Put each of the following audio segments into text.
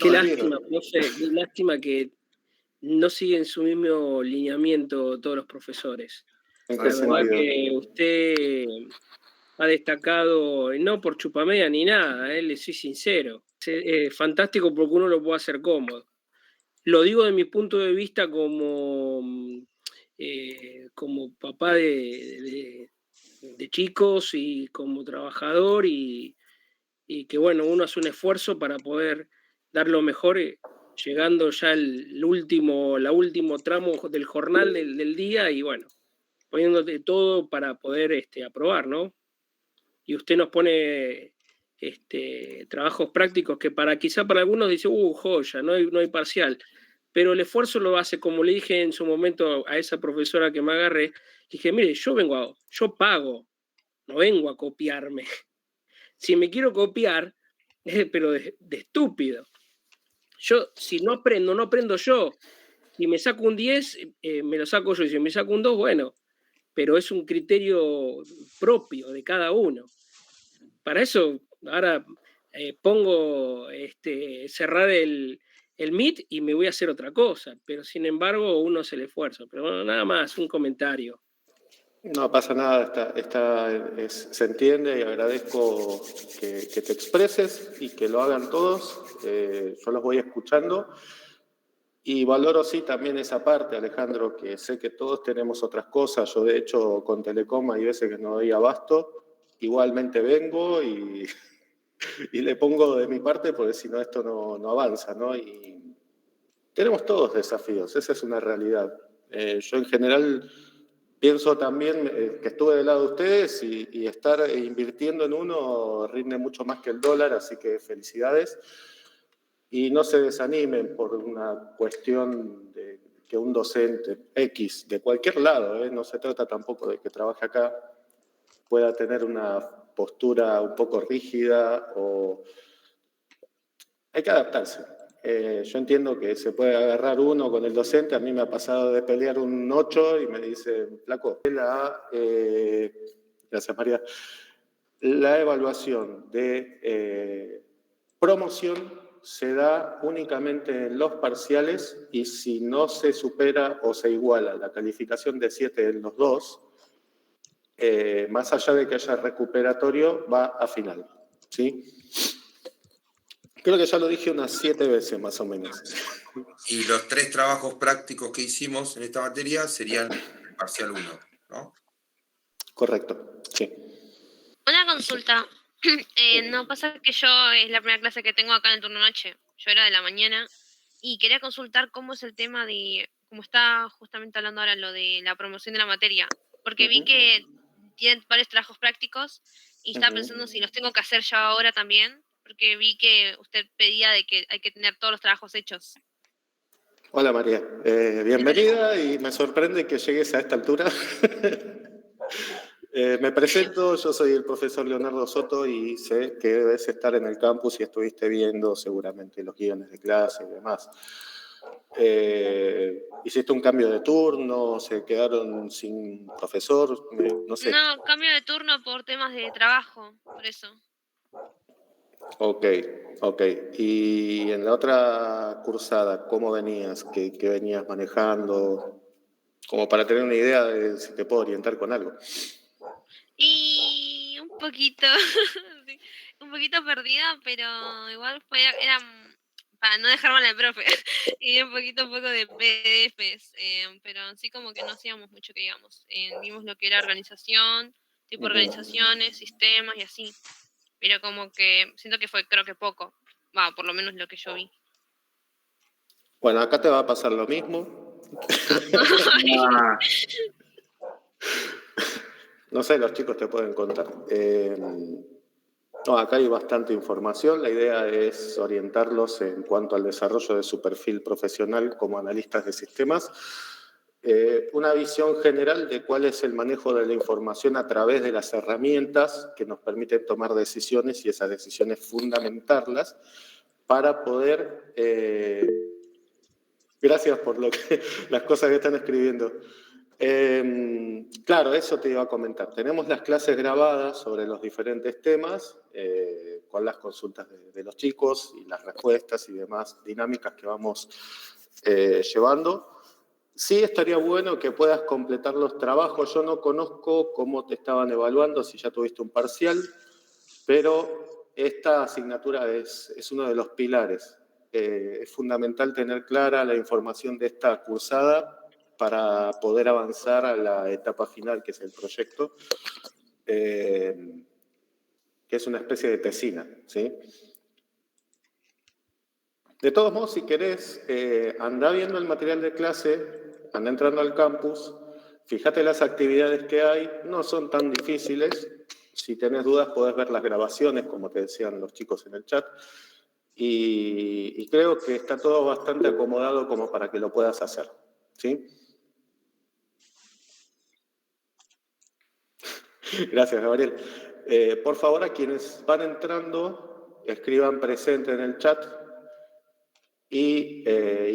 Qué lástima, profe, qué lástima que no siguen su mismo lineamiento todos los profesores. ¿En qué La verdad sentido? que usted ha destacado, no por chupamea ni nada, le soy sincero. Es fantástico porque uno lo puede hacer cómodo. Lo digo de mi punto de vista como papá de chicos y como trabajador y que bueno, uno hace un esfuerzo para poder dar lo mejor, llegando ya la último tramo del jornal del día y bueno, poniéndote todo para poder aprobar, ¿no? Y usted nos pone trabajos prácticos que quizá para algunos dice, joya, no hay parcial, pero el esfuerzo lo hace, como le dije en su momento a esa profesora que me agarré, dije, mire, yo pago, no vengo a copiarme. Si me quiero copiar, pero de estúpido. Yo, si no aprendo yo. Si me saco un 10, me lo saco yo. Y si me saco un 2, bueno, pero es un criterio propio de cada uno. Para eso, ahora pongo cerrar el Meet y me voy a hacer otra cosa. Pero sin embargo, uno hace el esfuerzo. Pero bueno, nada más, un comentario. No pasa nada, se entiende y agradezco que te expreses y que lo hagan todos. Yo los voy escuchando y valoro sí también esa parte, Alejandro, que sé que todos tenemos otras cosas. Yo de hecho con Telecom hay veces que no doy abasto, igualmente vengo y, y le pongo de mi parte porque si no esto no avanza, ¿no? Y tenemos todos desafíos, esa es una realidad. Yo en general pienso también que estuve del lado de ustedes y estar invirtiendo en uno rinde mucho más que el dólar, así que felicidades. Y no se desanimen por una cuestión de que un docente X, de cualquier lado, no se trata tampoco de que trabaje acá, pueda tener una postura un poco rígida o... Hay que adaptarse. Yo entiendo que se puede agarrar uno con el docente, a mí me ha pasado de pelear un 8 y me dice, flaco, gracias María, la evaluación de promoción se da únicamente en los parciales y si no se supera o se iguala la calificación de 7 en los dos, más allá de que haya recuperatorio, va a final, ¿sí? Creo que ya lo dije unas 7 veces más o menos. Y los 3 trabajos prácticos que hicimos en esta materia serían el parcial 1, ¿no? Correcto, sí. Una consulta. No pasa que yo es la primera clase que tengo acá en el turno noche. Yo era de la mañana y quería consultar cómo es el tema de, como está justamente hablando ahora, lo de la promoción de la materia. Porque vi que tienen varios trabajos prácticos y estaba pensando si los tengo que hacer ya ahora también, porque vi que usted pedía de que hay que tener todos los trabajos hechos. Hola María, bienvenida y me sorprende que llegues a esta altura. Me presento, yo soy el profesor Leonardo Soto y sé que debes estar en el campus y estuviste viendo seguramente los guiones de clase y demás. ¿Hiciste un cambio de turno? ¿Se quedaron sin profesor? No sé. No, cambio de turno por temas de trabajo, por eso. Ok. Y en la otra cursada, ¿cómo venías? ¿Qué venías manejando? Como para tener una idea de si te puedo orientar con algo. Y un poquito, sí, un poquito perdida, pero igual era para no dejar mal al profe, y un poco de PDFs, pero sí como que no hacíamos mucho que digamos. Vimos lo que era organización, tipo organizaciones, sistemas y así, pero como que siento que fue creo que poco, por lo menos lo que yo vi. Bueno, acá te va a pasar lo mismo. No sé, los chicos te pueden contar. No, acá hay bastante información. La idea es orientarlos en cuanto al desarrollo de su perfil profesional como analistas de sistemas. Una visión general de cuál es el manejo de la información a través de las herramientas que nos permiten tomar decisiones y esas decisiones fundamentarlas para poder... gracias por las cosas que están escribiendo. Claro, eso te iba a comentar. Tenemos las clases grabadas sobre los diferentes temas, con las consultas de los chicos y las respuestas y demás dinámicas que vamos llevando. Sí estaría bueno que puedas completar los trabajos. Yo no conozco cómo te estaban evaluando, si ya tuviste un parcial, pero esta asignatura es uno de los pilares. Es fundamental tener clara la información de esta cursada para poder avanzar a la etapa final, que es el proyecto, que es una especie de tesina, ¿sí? De todos modos, si querés, andá viendo el material de clase, andá entrando al campus, fíjate las actividades que hay, no son tan difíciles. Si tenés dudas, podés ver las grabaciones, como te decían los chicos en el chat, y creo que está todo bastante acomodado como para que lo puedas hacer, ¿sí? Gracias, Gabriel. Por favor, a quienes van entrando, escriban presente en el chat y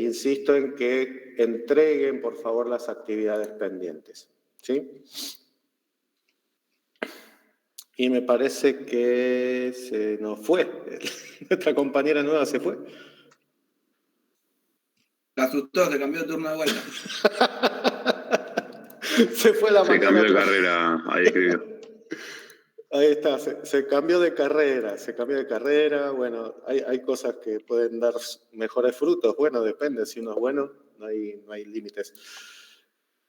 insisto en que entreguen, por favor, las actividades pendientes, ¿sí? Y me parece que se nos fue. Nuestra compañera nueva se fue. Se asustó, se cambió de turno de vuelta. Se fue la Se mañana. cambió de carrera, ahí escribió. Ahí está, se cambió de carrera, bueno, hay cosas que pueden dar mejores frutos, bueno, depende, si uno es bueno, no hay límites.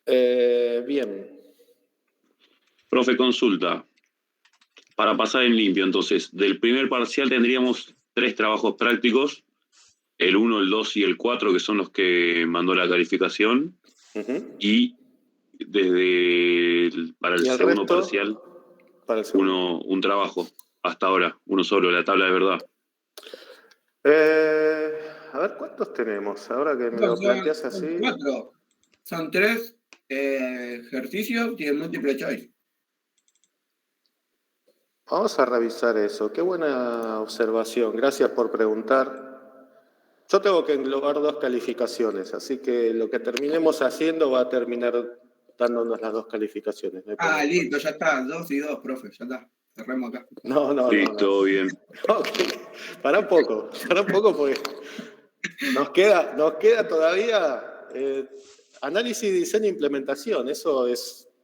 Bien. Profe, consulta. Para pasar en limpio, entonces, del primer parcial tendríamos 3 trabajos prácticos, el 1, el 2 y el 4, que son los que mandó la calificación, y para el segundo resto, parcial, para el segundo. un trabajo, hasta ahora, uno solo, la tabla de verdad. A ver, ¿cuántos tenemos? Ahora que me lo planteas así. Son 4. Son 3 ejercicios y el múltiple choice. Vamos a revisar eso. Qué buena observación. Gracias por preguntar. Yo tengo que englobar 2 calificaciones, así que lo que terminemos haciendo va a terminar dándonos las 2 calificaciones. Listo, ya está. 2 y 2, profe, ya está. Cerremos acá. No. Listo, bien. Okay. Para un poco porque nos queda todavía análisis, diseño e implementación. Eso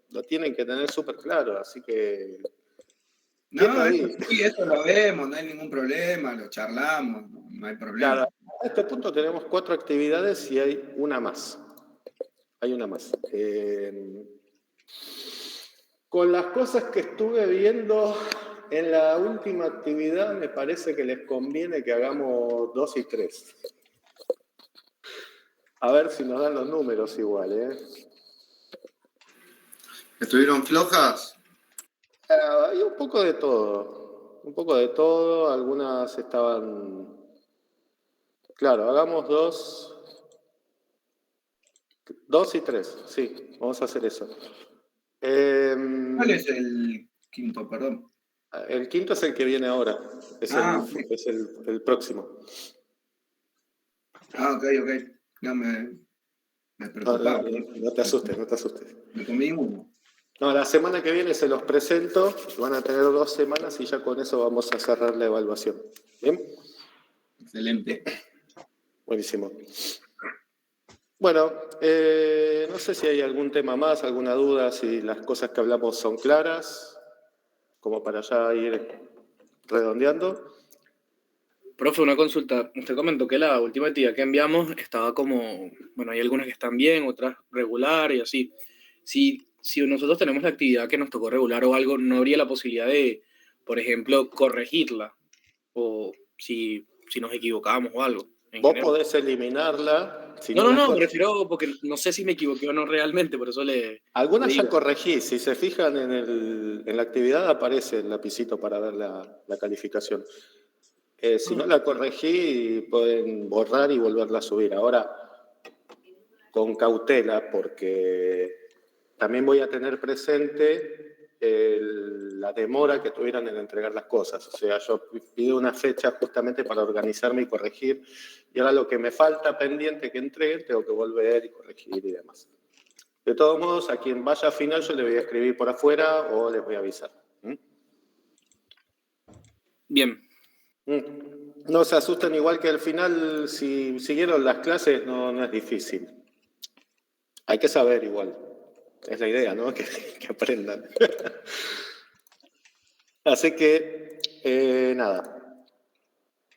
lo tienen que tener súper claro, así que... Eso lo vemos, no hay ningún problema, lo charlamos, no hay problema. Claro, a este punto tenemos 4 actividades y hay una más. Con las cosas que estuve viendo en la última actividad, me parece que les conviene que hagamos 2 y 3. A ver si nos dan los números igual, ¿eh? ¿Estuvieron flojas? Hay un poco de todo. Algunas estaban... Claro, hagamos 2 y 3, sí, vamos a hacer eso. ¿Cuál es el quinto, perdón? El quinto es el que viene ahora, es el próximo. Ok. No me preocupaba. No te asustes. Me comí uno. No, la semana que viene se los presento, van a tener 2 semanas y ya con eso vamos a cerrar la evaluación. ¿Bien? Excelente. Buenísimo. Bueno, no sé si hay algún tema más, alguna duda, si las cosas que hablamos son claras, como para ya ir redondeando. Profe, una consulta. Usted comentó que la última actividad que enviamos estaba como, bueno, hay algunas que están bien, otras regular y así. Si nosotros tenemos la actividad que nos tocó regular o algo, ¿no habría la posibilidad de, por ejemplo, corregirla? O si nos equivocamos o algo. Vos podés eliminarla. Si no, me refiero porque no sé si me equivoqué o no realmente, por eso Algunas ya corregí. Si se fijan en la actividad, aparece el lapicito para ver la calificación. Si no la corregí, pueden borrar y volverla a subir. Ahora, con cautela, porque también voy a tener presente la demora que tuvieran en entregar las cosas. O sea, yo pido una fecha justamente para organizarme y corregir, y ahora lo que me falta pendiente que entreguen, tengo que volver y corregir y demás. De todos modos, a quien vaya a final yo le voy a escribir por afuera o les voy a avisar. Bien. No se asusten, igual que al final, si siguieron las clases, no es difícil. Hay que saber igual. Es la idea, ¿no? Que aprendan. Así que, nada.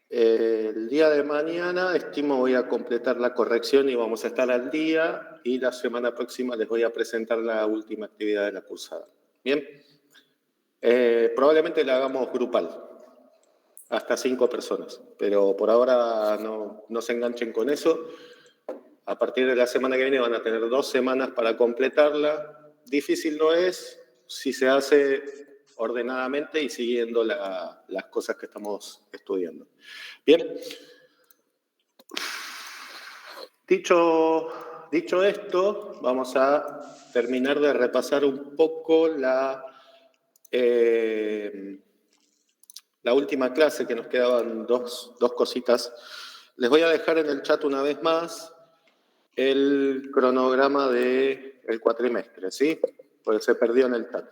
El día de mañana estimo voy a completar la corrección y vamos a estar al día, y la semana próxima les voy a presentar la última actividad de la cursada. Bien, probablemente la hagamos grupal, hasta 5 personas, pero por ahora no se enganchen con eso. A partir de la semana que viene van a tener 2 semanas para completarla. Difícil no es si se hace ordenadamente y siguiendo las cosas que estamos estudiando. Bien. Dicho esto, vamos a terminar de repasar un poco la última clase, que nos quedaban dos cositas. Les voy a dejar en el chat una vez más el cronograma del cuatrimestre, ¿sí? Porque se perdió en el chat.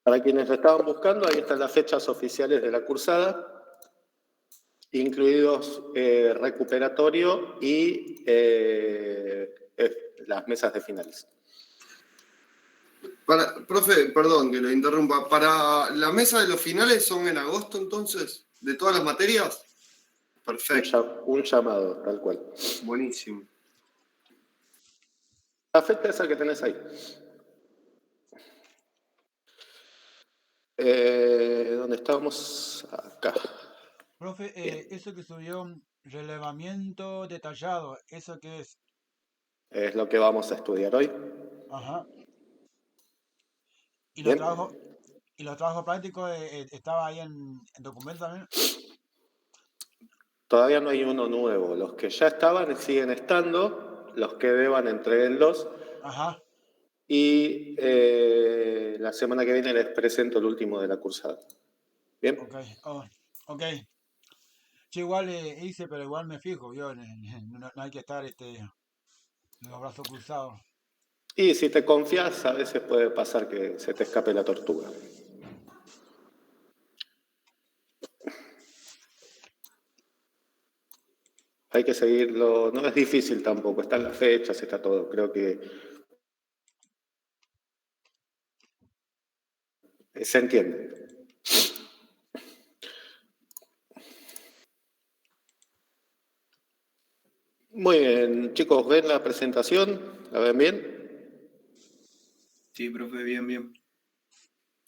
Para quienes lo estaban buscando, ahí están las fechas oficiales de la cursada, incluidos recuperatorio y las mesas de finales. Profe, perdón que lo interrumpa. ¿Para la mesa de los finales son en agosto entonces? ¿De todas las materias? Perfecto. Un llamado, tal cual. Buenísimo. La fecha esa que tenés ahí. ¿Dónde estábamos? Acá. Profe, eso que subió relevamiento detallado, ¿eso qué es? Es lo que vamos a estudiar hoy. Ajá. ¿Y Bien. los trabajos prácticos estaba ahí en documento también? Todavía no hay uno nuevo. Los que ya estaban siguen estando, los que deban entréguenlos. Ajá. Y la semana que viene les presento el último de la cursada. ¿Bien? Ok. Yo igual hice, pero igual me fijo, yo no hay que estar los brazos cruzados. Y si te confías, a veces puede pasar que se te escape la tortuga. Hay que seguirlo, no es difícil tampoco, están las fechas, está todo. Creo que se entiende. Muy bien, chicos, ¿ven la presentación? ¿La ven bien? Sí, profe, bien.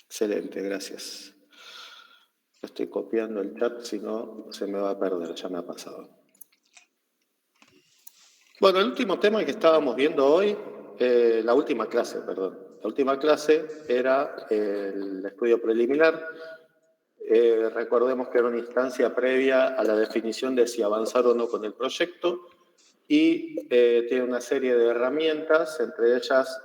Excelente, gracias. Estoy copiando el chat, si no se me va a perder, ya me ha pasado. Bueno, el último tema que estábamos viendo hoy, la última clase era el estudio preliminar. Recordemos que era una instancia previa a la definición de si avanzar o no con el proyecto, y tiene una serie de herramientas, entre ellas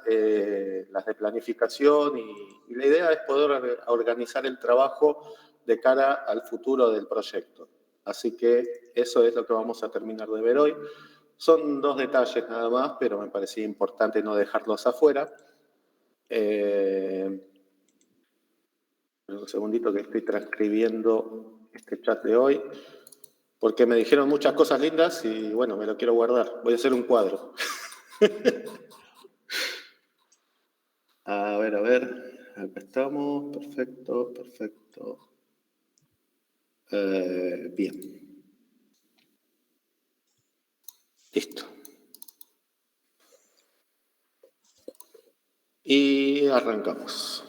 las de planificación, y la idea es poder organizar el trabajo de cara al futuro del proyecto. Así que eso es lo que vamos a terminar de ver hoy. Son 2 detalles nada más, pero me parecía importante no dejarlos afuera. Un segundito que estoy transcribiendo este chat de hoy, porque me dijeron muchas cosas lindas y bueno, me lo quiero guardar. Voy a hacer un cuadro. A ver. Acá estamos. Perfecto. Bien. Listo. Y arrancamos.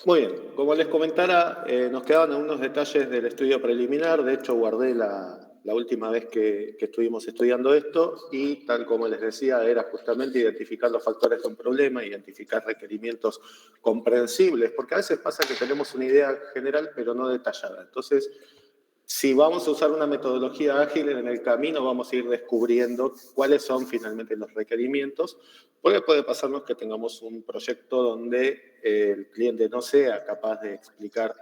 Muy bien, como les comentara, nos quedaban algunos detalles del estudio preliminar. De hecho, guardé la última vez que estuvimos estudiando esto, y tal como les decía, era justamente identificar los factores de un problema, identificar requerimientos comprensibles, porque a veces pasa que tenemos una idea general pero no detallada. Entonces, si vamos a usar una metodología ágil, en el camino vamos a ir descubriendo cuáles son finalmente los requerimientos, porque puede pasarnos que tengamos un proyecto donde el cliente no sea capaz de explicar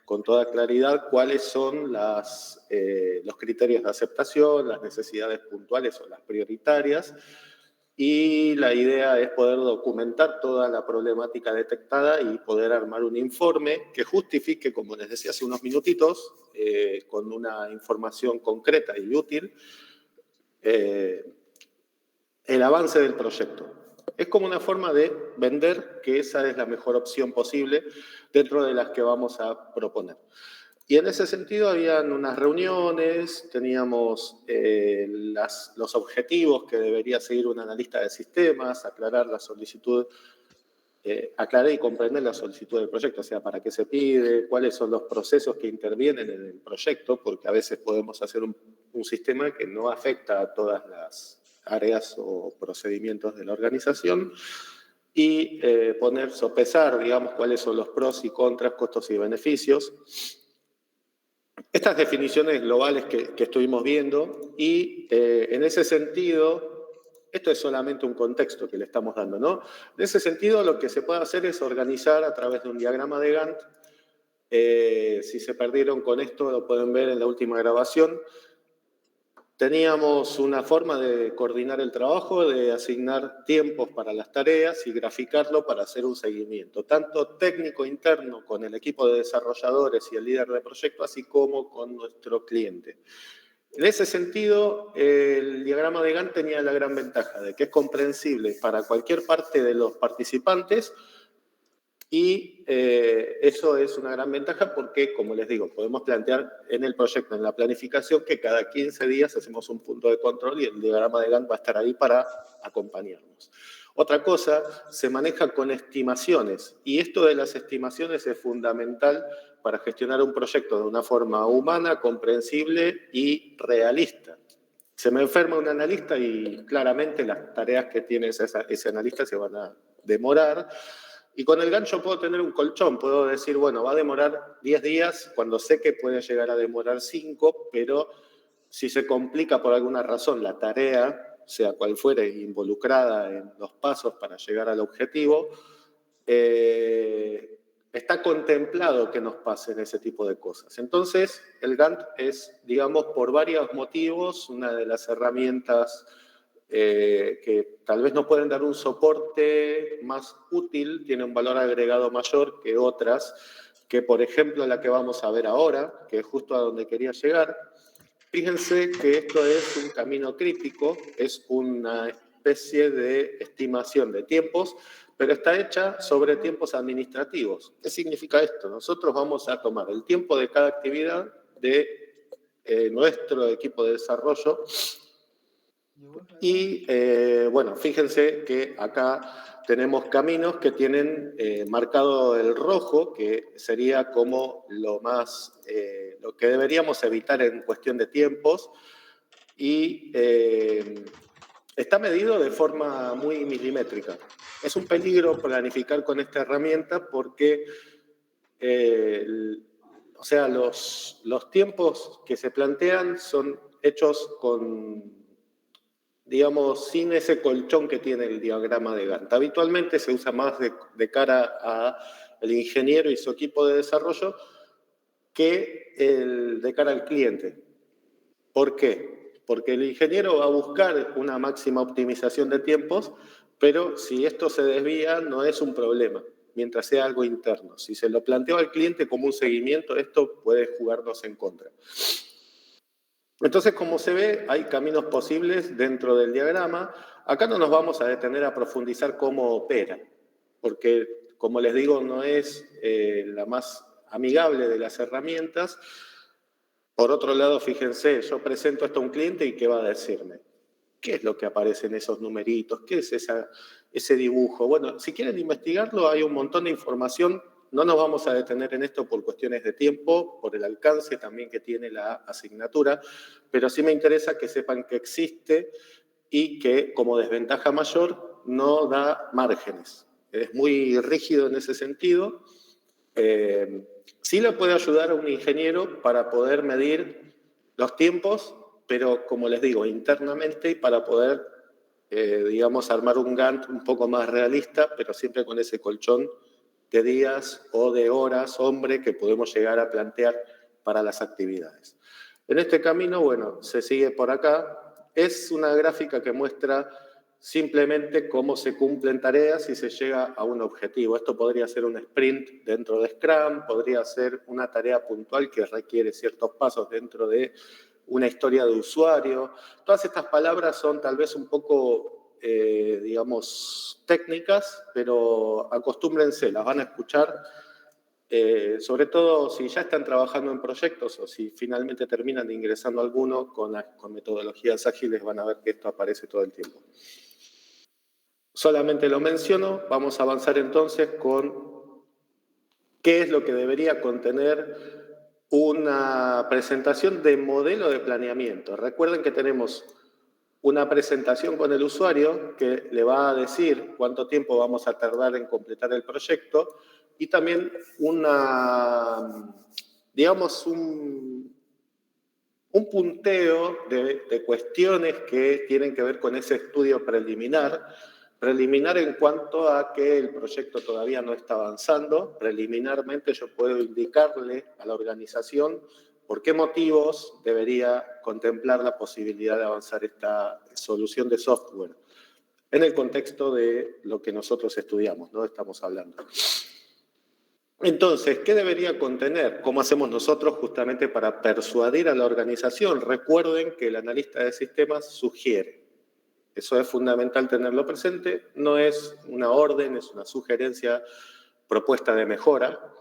con toda claridad cuáles son los criterios de aceptación, las necesidades puntuales o las prioritarias, y la idea es poder documentar toda la problemática detectada y poder armar un informe que justifique, como les decía hace unos minutitos, con una información concreta y útil, el avance del proyecto. Es como una forma de vender que esa es la mejor opción posible dentro de las que vamos a proponer. Y en ese sentido habían unas reuniones, teníamos los objetivos que debería seguir un analista de sistemas, aclarar la solicitud, aclarar y comprender la solicitud del proyecto, o sea, para qué se pide, cuáles son los procesos que intervienen en el proyecto, porque a veces podemos hacer un sistema que no afecta a todas las áreas o procedimientos de la organización, y sopesar, digamos, cuáles son los pros y contras, costos y beneficios. Estas definiciones globales que estuvimos viendo, y en ese sentido, esto es solamente un contexto que le estamos dando, ¿no? En ese sentido, lo que se puede hacer es organizar a través de un diagrama de Gantt. Si se perdieron con esto, lo pueden ver en la última grabación. Teníamos una forma de coordinar el trabajo, de asignar tiempos para las tareas y graficarlo para hacer un seguimiento, tanto técnico interno con el equipo de desarrolladores y el líder de proyecto, así como con nuestro cliente. En ese sentido, el diagrama de Gantt tenía la gran ventaja de que es comprensible para cualquier parte de los participantes, y eso es una gran ventaja porque, como les digo, podemos plantear en el proyecto, en la planificación, que cada 15 días hacemos un punto de control y el diagrama de Gantt va a estar ahí para acompañarnos. Otra cosa, se maneja con estimaciones, y esto de las estimaciones es fundamental para gestionar un proyecto de una forma humana, comprensible y realista. Se me enferma un analista y claramente las tareas que tiene ese analista se van a demorar. Y con el Gantt yo puedo tener un colchón, puedo decir, bueno, va a demorar 10 días, cuando sé que puede llegar a demorar 5, pero si se complica por alguna razón la tarea, sea cual fuere, involucrada en los pasos para llegar al objetivo, está contemplado que nos pasen ese tipo de cosas. Entonces, el Gantt es, digamos, por varios motivos, una de las herramientas que tal vez nos pueden dar un soporte más útil, tiene un valor agregado mayor que otras, que por ejemplo la que vamos a ver ahora, que es justo a donde quería llegar. Fíjense que esto es un camino crítico, es una especie de estimación de tiempos, pero está hecha sobre tiempos administrativos. ¿Qué significa esto? Nosotros vamos a tomar el tiempo de cada actividad de nuestro equipo de desarrollo. Y bueno, fíjense que acá tenemos caminos que tienen marcado el rojo, que sería como lo que deberíamos evitar en cuestión de tiempos, y está medido de forma muy milimétrica. Es un peligro planificar con esta herramienta porque o sea, los tiempos que se plantean son hechos con, digamos, sin ese colchón que tiene el diagrama de Gantt. Habitualmente se usa más de cara al ingeniero y su equipo de desarrollo que de cara al cliente. ¿Por qué? Porque el ingeniero va a buscar una máxima optimización de tiempos, pero si esto se desvía no es un problema, mientras sea algo interno. Si se lo planteo al cliente como un seguimiento, esto puede jugarnos en contra. Entonces, como se ve, hay caminos posibles dentro del diagrama. Acá no nos vamos a detener a profundizar cómo opera, porque, como les digo, no es la más amigable de las herramientas. Por otro lado, fíjense, yo presento esto a un cliente y ¿qué va a decirme? ¿Qué es lo que aparece en esos numeritos? ¿Qué es ese dibujo? Bueno, si quieren investigarlo, hay un montón de información. No nos vamos a detener en esto por cuestiones de tiempo, por el alcance también que tiene la asignatura, pero sí me interesa que sepan que existe y que, como desventaja mayor, no da márgenes. Es muy rígido en ese sentido. Sí le puede ayudar a un ingeniero para poder medir los tiempos, pero como les digo, internamente, para poder, digamos, armar un Gantt un poco más realista, pero siempre con ese colchón de días o de horas, hombre, que podemos llegar a plantear para las actividades. En este camino, bueno, se sigue por acá. Es una gráfica que muestra simplemente cómo se cumplen tareas y se llega a un objetivo. Esto podría ser un sprint dentro de Scrum, podría ser una tarea puntual que requiere ciertos pasos dentro de una historia de usuario. Todas estas palabras son tal vez un poco, digamos, técnicas, pero acostúmbrense, las van a escuchar, sobre todo si ya están trabajando en proyectos o si finalmente terminan ingresando alguno con metodologías ágiles, van a ver que esto aparece todo el tiempo. Solamente lo menciono, vamos a avanzar entonces con qué es lo que debería contener una presentación de modelo de planeamiento. Recuerden que tenemos una presentación con el usuario que le va a decir cuánto tiempo vamos a tardar en completar el proyecto y también digamos, un punteo de cuestiones que tienen que ver con ese estudio preliminar en cuanto a que el proyecto todavía no está avanzando. Preliminarmente yo puedo indicarle a la organización por qué motivos debería contemplar la posibilidad de avanzar esta solución de software en el contexto de lo que nosotros estudiamos, ¿no? Estamos hablando. Entonces, ¿qué debería contener? ¿Cómo hacemos nosotros justamente para persuadir a la organización? Recuerden que el analista de sistemas sugiere. Eso es fundamental tenerlo presente. No es una orden, es una sugerencia, propuesta de mejora.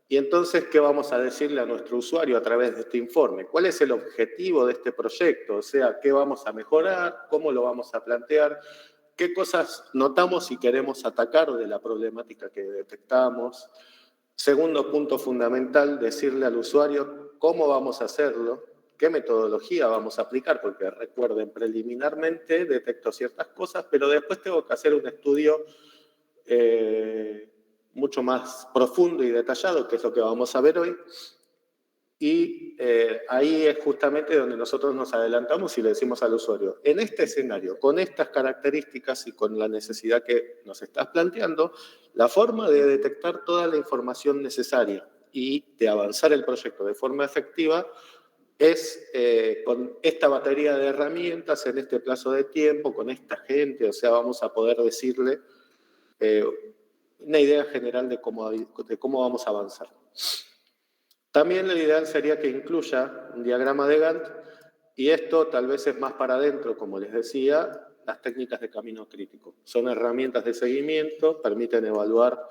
Y entonces, ¿qué vamos a decirle a nuestro usuario a través de este informe? ¿Cuál es el objetivo de este proyecto? O sea, ¿qué vamos a mejorar? ¿Cómo lo vamos a plantear? ¿Qué cosas notamos y queremos atacar de la problemática que detectamos? Segundo punto fundamental, decirle al usuario cómo vamos a hacerlo, qué metodología vamos a aplicar, porque recuerden, preliminarmente detecto ciertas cosas, pero después tengo que hacer un estudio mucho más profundo y detallado, que es lo que vamos a ver hoy. Y ahí es justamente donde nosotros nos adelantamos y le decimos al usuario, en este escenario, con estas características y con la necesidad que nos estás planteando, la forma de detectar toda la información necesaria y de avanzar el proyecto de forma efectiva es con esta batería de herramientas, en este plazo de tiempo, con esta gente, o sea, vamos a poder decirle una idea general de cómo vamos a avanzar. También lo ideal sería que incluya un diagrama de Gantt, y esto tal vez es más para adentro, como les decía, las técnicas de camino crítico. Son herramientas de seguimiento, permiten evaluar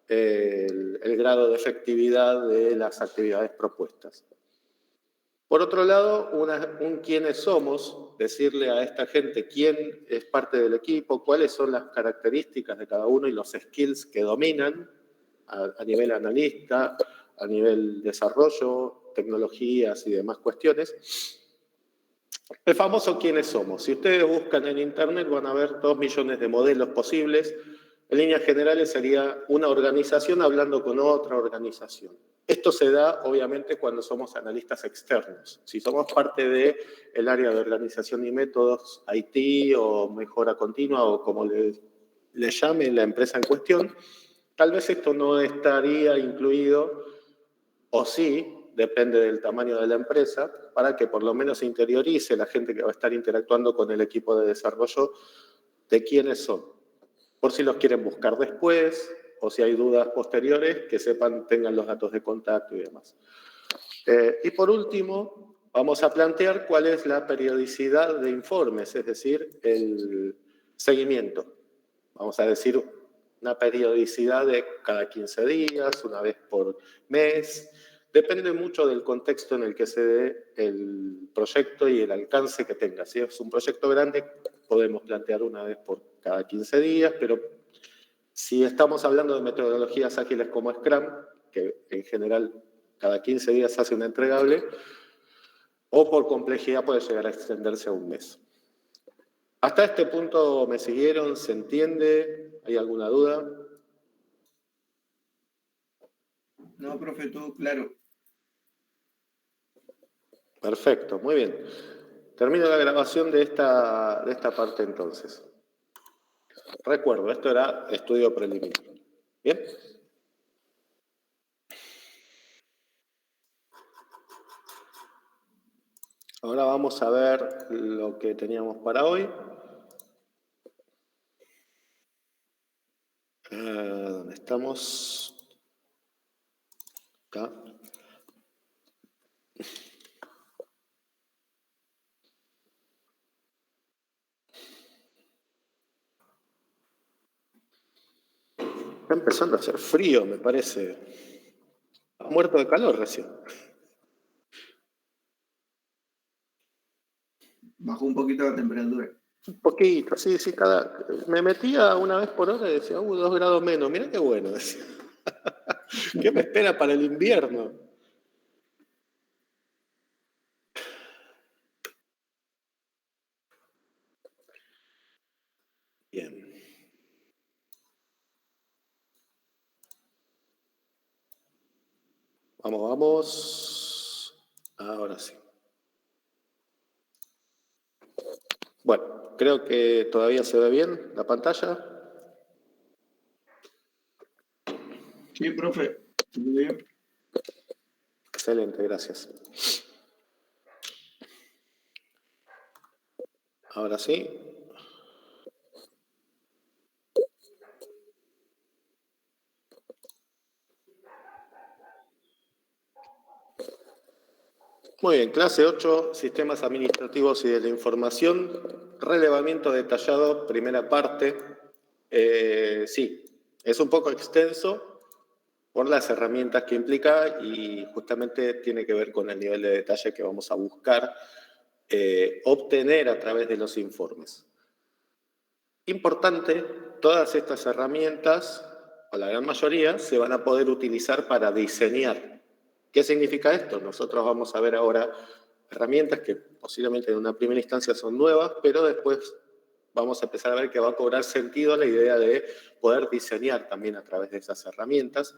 el grado de efectividad de las actividades propuestas. Por otro lado, un quiénes somos, decirle a esta gente quién es parte del equipo, cuáles son las características de cada uno y los skills que dominan a nivel analista, a nivel desarrollo, tecnologías y demás cuestiones. El famoso quiénes somos. Si ustedes buscan en internet van a ver 2 millones de modelos posibles. En líneas generales sería una organización hablando con otra organización. Esto se da obviamente cuando somos analistas externos. Si somos parte del área de organización y métodos, IT o mejora continua o como le llame la empresa en cuestión, tal vez esto no estaría incluido, o sí, depende del tamaño de la empresa, para que por lo menos se interiorice la gente que va a estar interactuando con el equipo de desarrollo de quiénes son. Por si los quieren buscar después, o si hay dudas posteriores, que sepan, tengan los datos de contacto y demás. Y por último, vamos a plantear cuál es la periodicidad de informes, es decir, el seguimiento. Vamos a decir una periodicidad de cada 15 días, una vez por mes. Depende mucho del contexto en el que se dé el proyecto y el alcance que tenga. Si es un proyecto grande, podemos plantear una vez por cada 15 días, pero si estamos hablando de metodologías ágiles como Scrum, que en general cada 15 días hace una entregable, o por complejidad puede llegar a extenderse a un mes. ¿Hasta este punto me siguieron? ¿Se entiende? ¿Hay alguna duda? No, profe, todo claro. Perfecto, muy bien. Termino la grabación de esta parte entonces. Recuerdo, esto era estudio preliminar. ¿Bien? Ahora vamos a ver lo que teníamos para hoy. ¿Dónde estamos? Acá. Está empezando a hacer frío, me parece. Ha muerto de calor recién. Bajó un poquito la temperatura. Un poquito, sí. Me metía una vez por hora y decía, 2 grados menos. Mirá qué bueno, decía. ¿Qué me espera para el invierno? Bien. Vamos. Ahora sí. Bueno, creo que todavía se ve bien la pantalla. Sí, profe. Muy bien. Excelente, gracias. Ahora sí. Muy bien, clase 8, sistemas administrativos y de la información, relevamiento detallado, primera parte. Sí, es un poco extenso por las herramientas que implica y justamente tiene que ver con el nivel de detalle que vamos a buscar obtener a través de los informes. Importante, todas estas herramientas, o la gran mayoría, se van a poder utilizar para diseñar. ¿Qué significa esto? Nosotros vamos a ver ahora herramientas que posiblemente en una primera instancia son nuevas, pero después vamos a empezar a ver que va a cobrar sentido la idea de poder diseñar también a través de esas herramientas.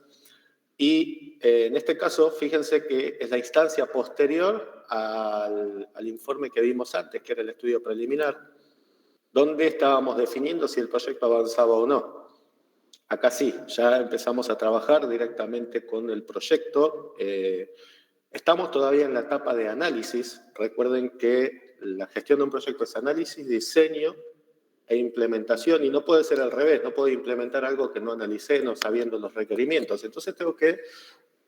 Y en este caso, fíjense que es la instancia posterior al informe que vimos antes, que era el estudio preliminar, donde estábamos definiendo si el proyecto avanzaba o no. Acá sí, ya empezamos a trabajar directamente con el proyecto. Estamos todavía en la etapa de análisis. Recuerden que la gestión de un proyecto es análisis, diseño e implementación, y no puede ser al revés, no puedo implementar algo que no analicé, no sabiendo los requerimientos. Entonces tengo que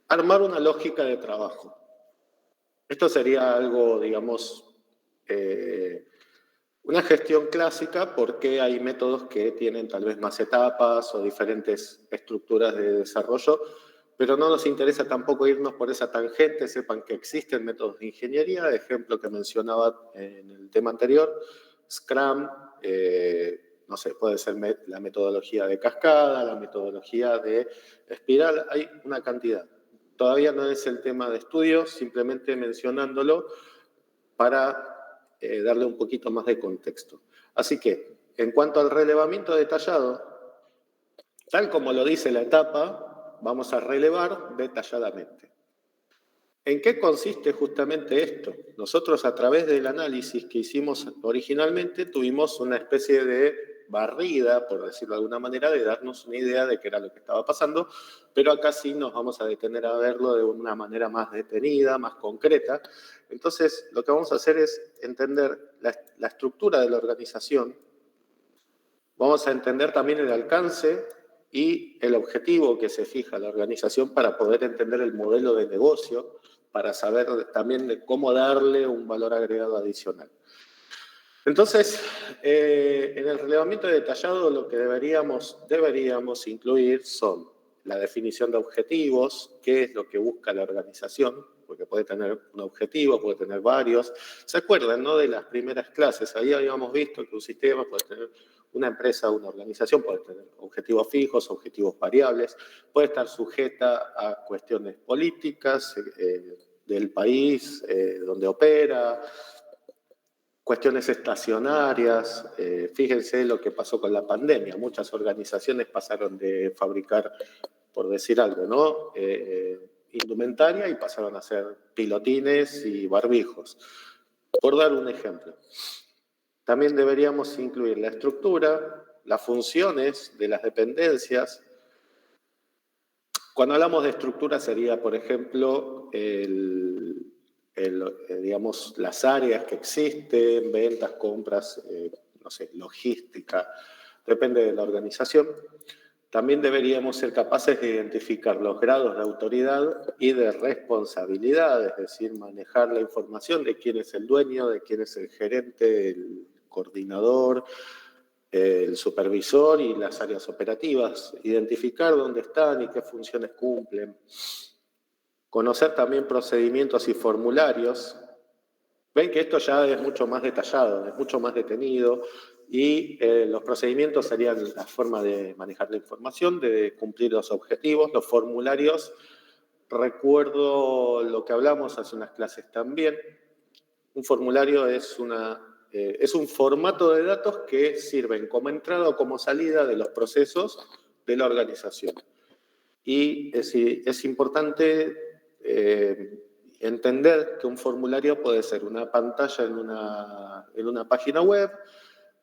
armar una lógica de trabajo. Esto sería algo, digamos, una gestión clásica, porque hay métodos que tienen tal vez más etapas o diferentes estructuras de desarrollo, pero no nos interesa tampoco irnos por esa tangente. Sepan que existen métodos de ingeniería, ejemplo que mencionaba en el tema anterior, Scrum, no sé, puede ser la metodología de cascada, la metodología de espiral, hay una cantidad. Todavía no es el tema de estudio, simplemente mencionándolo para darle un poquito más de contexto. Así que, en cuanto al relevamiento detallado, tal como lo dice la etapa, vamos a relevar detalladamente. ¿En qué consiste justamente esto? Nosotros, a través del análisis que hicimos originalmente, tuvimos una especie de barrida, por decirlo de alguna manera, de darnos una idea de qué era lo que estaba pasando, pero acá sí nos vamos a detener a verlo de una manera más detenida, más concreta. Entonces, lo que vamos a hacer es entender la estructura de la organización. Vamos a entender también el alcance y el objetivo que se fija la organización para poder entender el modelo de negocio, para saber también de cómo darle un valor agregado adicional. Entonces, en el relevamiento detallado lo que deberíamos incluir son la definición de objetivos, qué es lo que busca la organización, porque puede tener un objetivo, puede tener varios. ¿Se acuerdan, no, de las primeras clases? Ahí habíamos visto que un sistema puede tener, una empresa, una organización puede tener objetivos fijos, objetivos variables, puede estar sujeta a cuestiones políticas del país donde opera, cuestiones estacionarias. Fíjense lo que pasó con la pandemia. Muchas organizaciones pasaron de fabricar, por decir algo, ¿no? Indumentaria, y pasaron a hacer pilotines y barbijos, por dar un ejemplo. También deberíamos incluir la estructura, las funciones de las dependencias. Cuando hablamos de estructura sería, por ejemplo, el digamos, las áreas que existen, ventas, compras, no sé, logística, depende de la organización. También deberíamos ser capaces de identificar los grados de autoridad y de responsabilidad, es decir, manejar la información de quién es el dueño, de quién es el gerente, el coordinador, el supervisor y las áreas operativas, identificar dónde están y qué funciones cumplen, conocer también procedimientos y formularios. Ven que esto ya es mucho más detallado, es mucho más detenido y los procedimientos serían la forma de manejar la información, de cumplir los objetivos, los formularios. Recuerdo lo que hablamos hace unas clases también. Un formulario es un formato de datos que sirven como entrada o como salida de los procesos de la organización. Y es importante entender que un formulario puede ser una pantalla en una página web,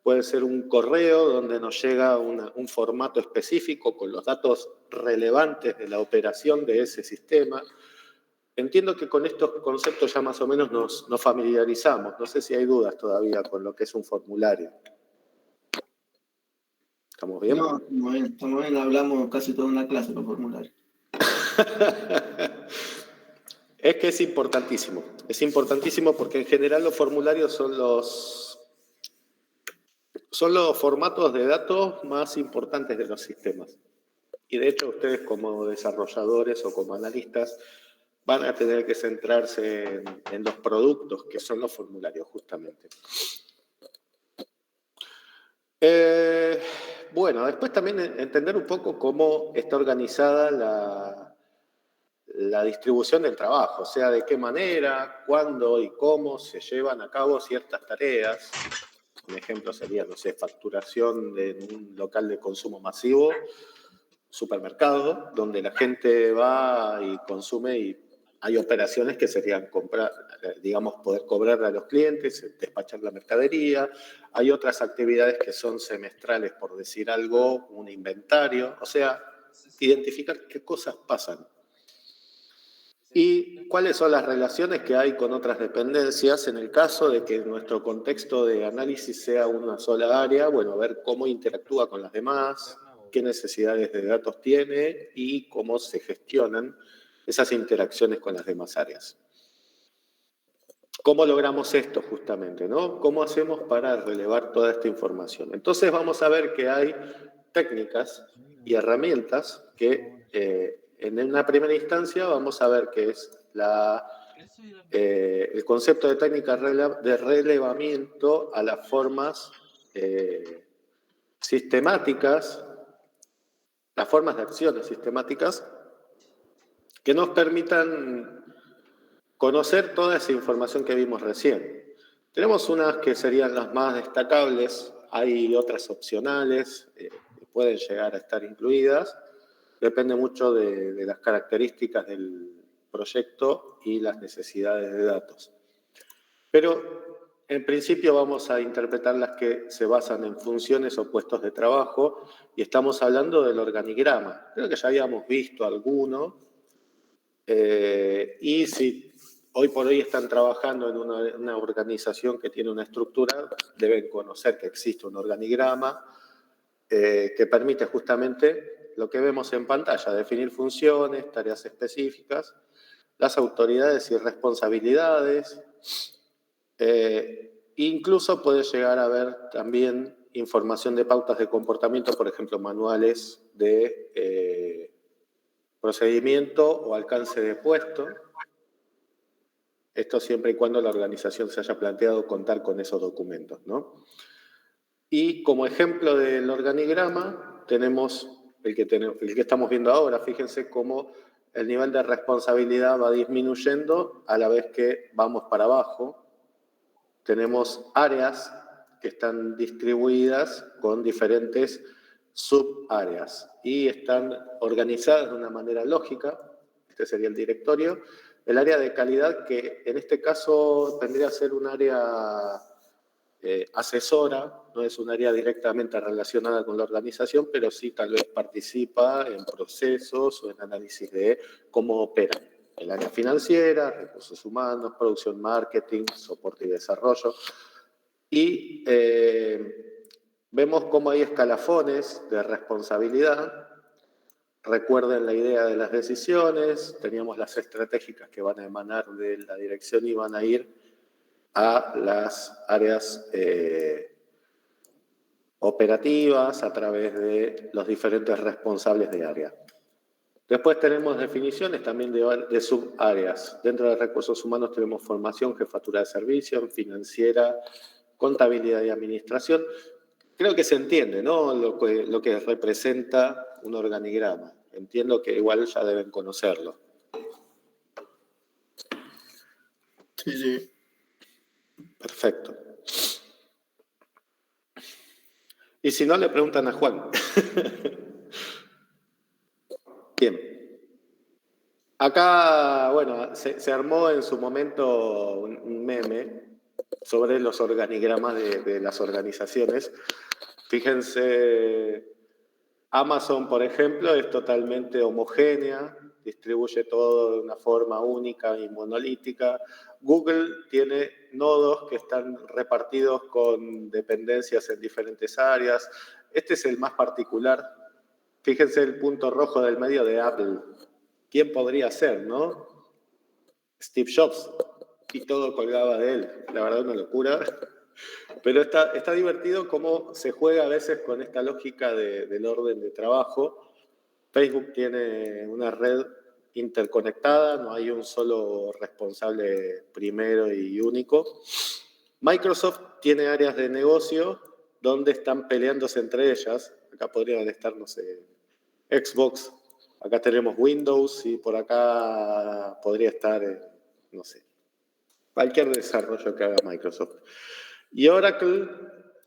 puede ser un correo donde nos llega un formato específico con los datos relevantes de la operación de ese sistema. Entiendo que con estos conceptos ya más o menos nos familiarizamos. No sé si hay dudas todavía con lo que es un formulario. ¿Estamos bien? No, estamos bien, hablamos casi toda una clase con formularios. Es que es importantísimo porque en general los formularios son los formatos de datos más importantes de los sistemas. Y de hecho ustedes como desarrolladores o como analistas van a tener que centrarse en los productos que son los formularios justamente. Bueno, después también entender un poco cómo está organizada la distribución del trabajo, o sea, de qué manera, cuándo y cómo se llevan a cabo ciertas tareas. Un ejemplo sería, no sé, facturación de un local de consumo masivo, supermercado, donde la gente va y consume y hay operaciones que serían comprar, digamos, poder cobrarle a los clientes, despachar la mercadería. Hay otras actividades que son semestrales, por decir algo, un inventario, o sea, identificar qué cosas pasan. ¿Y cuáles son las relaciones que hay con otras dependencias en el caso de que nuestro contexto de análisis sea una sola área? Bueno, ver cómo interactúa con las demás, qué necesidades de datos tiene y cómo se gestionan esas interacciones con las demás áreas. ¿Cómo logramos esto justamente, ¿no? ¿Cómo hacemos para relevar toda esta información? Entonces vamos a ver que hay técnicas y herramientas que en una primera instancia vamos a ver que es el concepto de técnica de relevamiento a las formas sistemáticas, las formas de acciones sistemáticas que nos permitan conocer toda esa información que vimos recién. Tenemos unas que serían las más destacables, hay otras opcionales que pueden llegar a estar incluidas. Depende mucho de las características del proyecto y las necesidades de datos. Pero en principio vamos a interpretar las que se basan en funciones o puestos de trabajo y estamos hablando del organigrama. Creo que ya habíamos visto alguno y si hoy por hoy están trabajando en una organización que tiene una estructura, deben conocer que existe un organigrama que permite justamente lo que vemos en pantalla, definir funciones, tareas específicas, las autoridades y responsabilidades. Incluso puede llegar a haber también información de pautas de comportamiento, por ejemplo, manuales de procedimiento o alcance de puesto. Esto siempre y cuando la organización se haya planteado contar con esos documentos, ¿no? Y como ejemplo del organigrama tenemos el que estamos viendo ahora. Fíjense cómo el nivel de responsabilidad va disminuyendo a la vez que vamos para abajo. Tenemos áreas que están distribuidas con diferentes subáreas y están organizadas de una manera lógica. Este sería el directorio. El área de calidad, que en este caso tendría que ser un área asesora, no es un área directamente relacionada con la organización, pero sí tal vez participa en procesos o en análisis de cómo operan. el área financiera, recursos humanos, producción, marketing, soporte y desarrollo. Y vemos cómo hay escalafones de responsabilidad. Recuerden la idea de las decisiones, teníamos las estratégicas que van a emanar de la dirección y van a ir a las áreas operativas a través de los diferentes responsables de área. Después tenemos definiciones también de subáreas. Dentro de recursos humanos tenemos formación, jefatura de servicios, financiera, contabilidad y administración. Creo que se entiende, ¿no? Lo que representa un organigrama. Entiendo que igual ya deben conocerlo. Sí, sí. Perfecto. Y si no, le preguntan a Juan. Bien. Acá, bueno, se armó en su momento un meme sobre los organigramas de las organizaciones. Fíjense, Amazon, por ejemplo, es totalmente homogénea, distribuye todo de una forma única y monolítica. Google tiene nodos que están repartidos con dependencias en diferentes áreas. Este es el más particular. Fíjense el punto rojo del medio de Apple. ¿Quién podría ser, no? Steve Jobs. Y todo colgaba de él. La verdad, una locura. Pero está divertido cómo se juega a veces con esta lógica del orden de trabajo. Facebook tiene una red interconectada, no hay un solo responsable primero y único. Microsoft tiene áreas de negocio donde están peleándose entre ellas. Acá podrían estar, no sé, Xbox, acá tenemos Windows y por acá podría estar, no sé, cualquier desarrollo que haga Microsoft. Y Oracle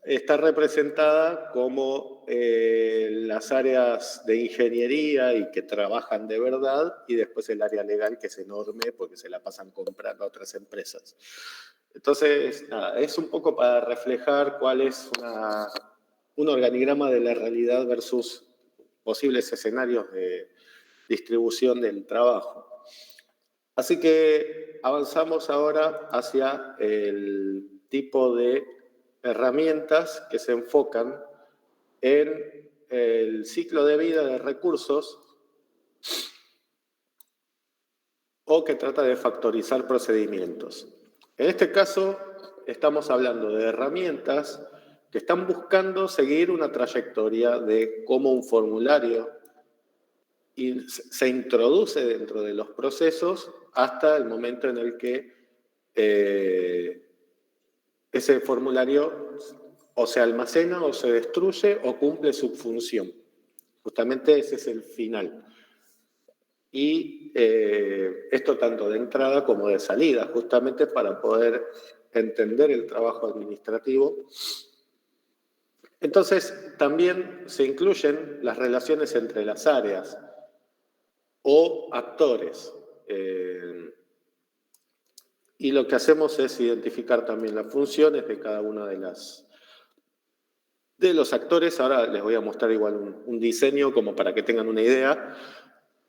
está representada como las áreas de ingeniería y que trabajan de verdad, y después el área legal, que es enorme porque se la pasan comprando a otras empresas. Entonces, nada, es un poco para reflejar cuál es un organigrama de la realidad versus posibles escenarios de distribución del trabajo. Así que avanzamos ahora hacia el tipo de herramientas que se enfocan en el ciclo de vida de recursos o que trata de factorizar procedimientos. En este caso, estamos hablando de herramientas que están buscando seguir una trayectoria de cómo un formulario se introduce dentro de los procesos hasta el momento en el que ese formulario o se almacena o se destruye o cumple su función. Justamente ese es el final. Y esto tanto de entrada como de salida, justamente para poder entender el trabajo administrativo. Entonces, también se incluyen las relaciones entre las áreas o actores. Y lo que hacemos es identificar también las funciones de cada una de los actores. Ahora les voy a mostrar igual un diseño como para que tengan una idea.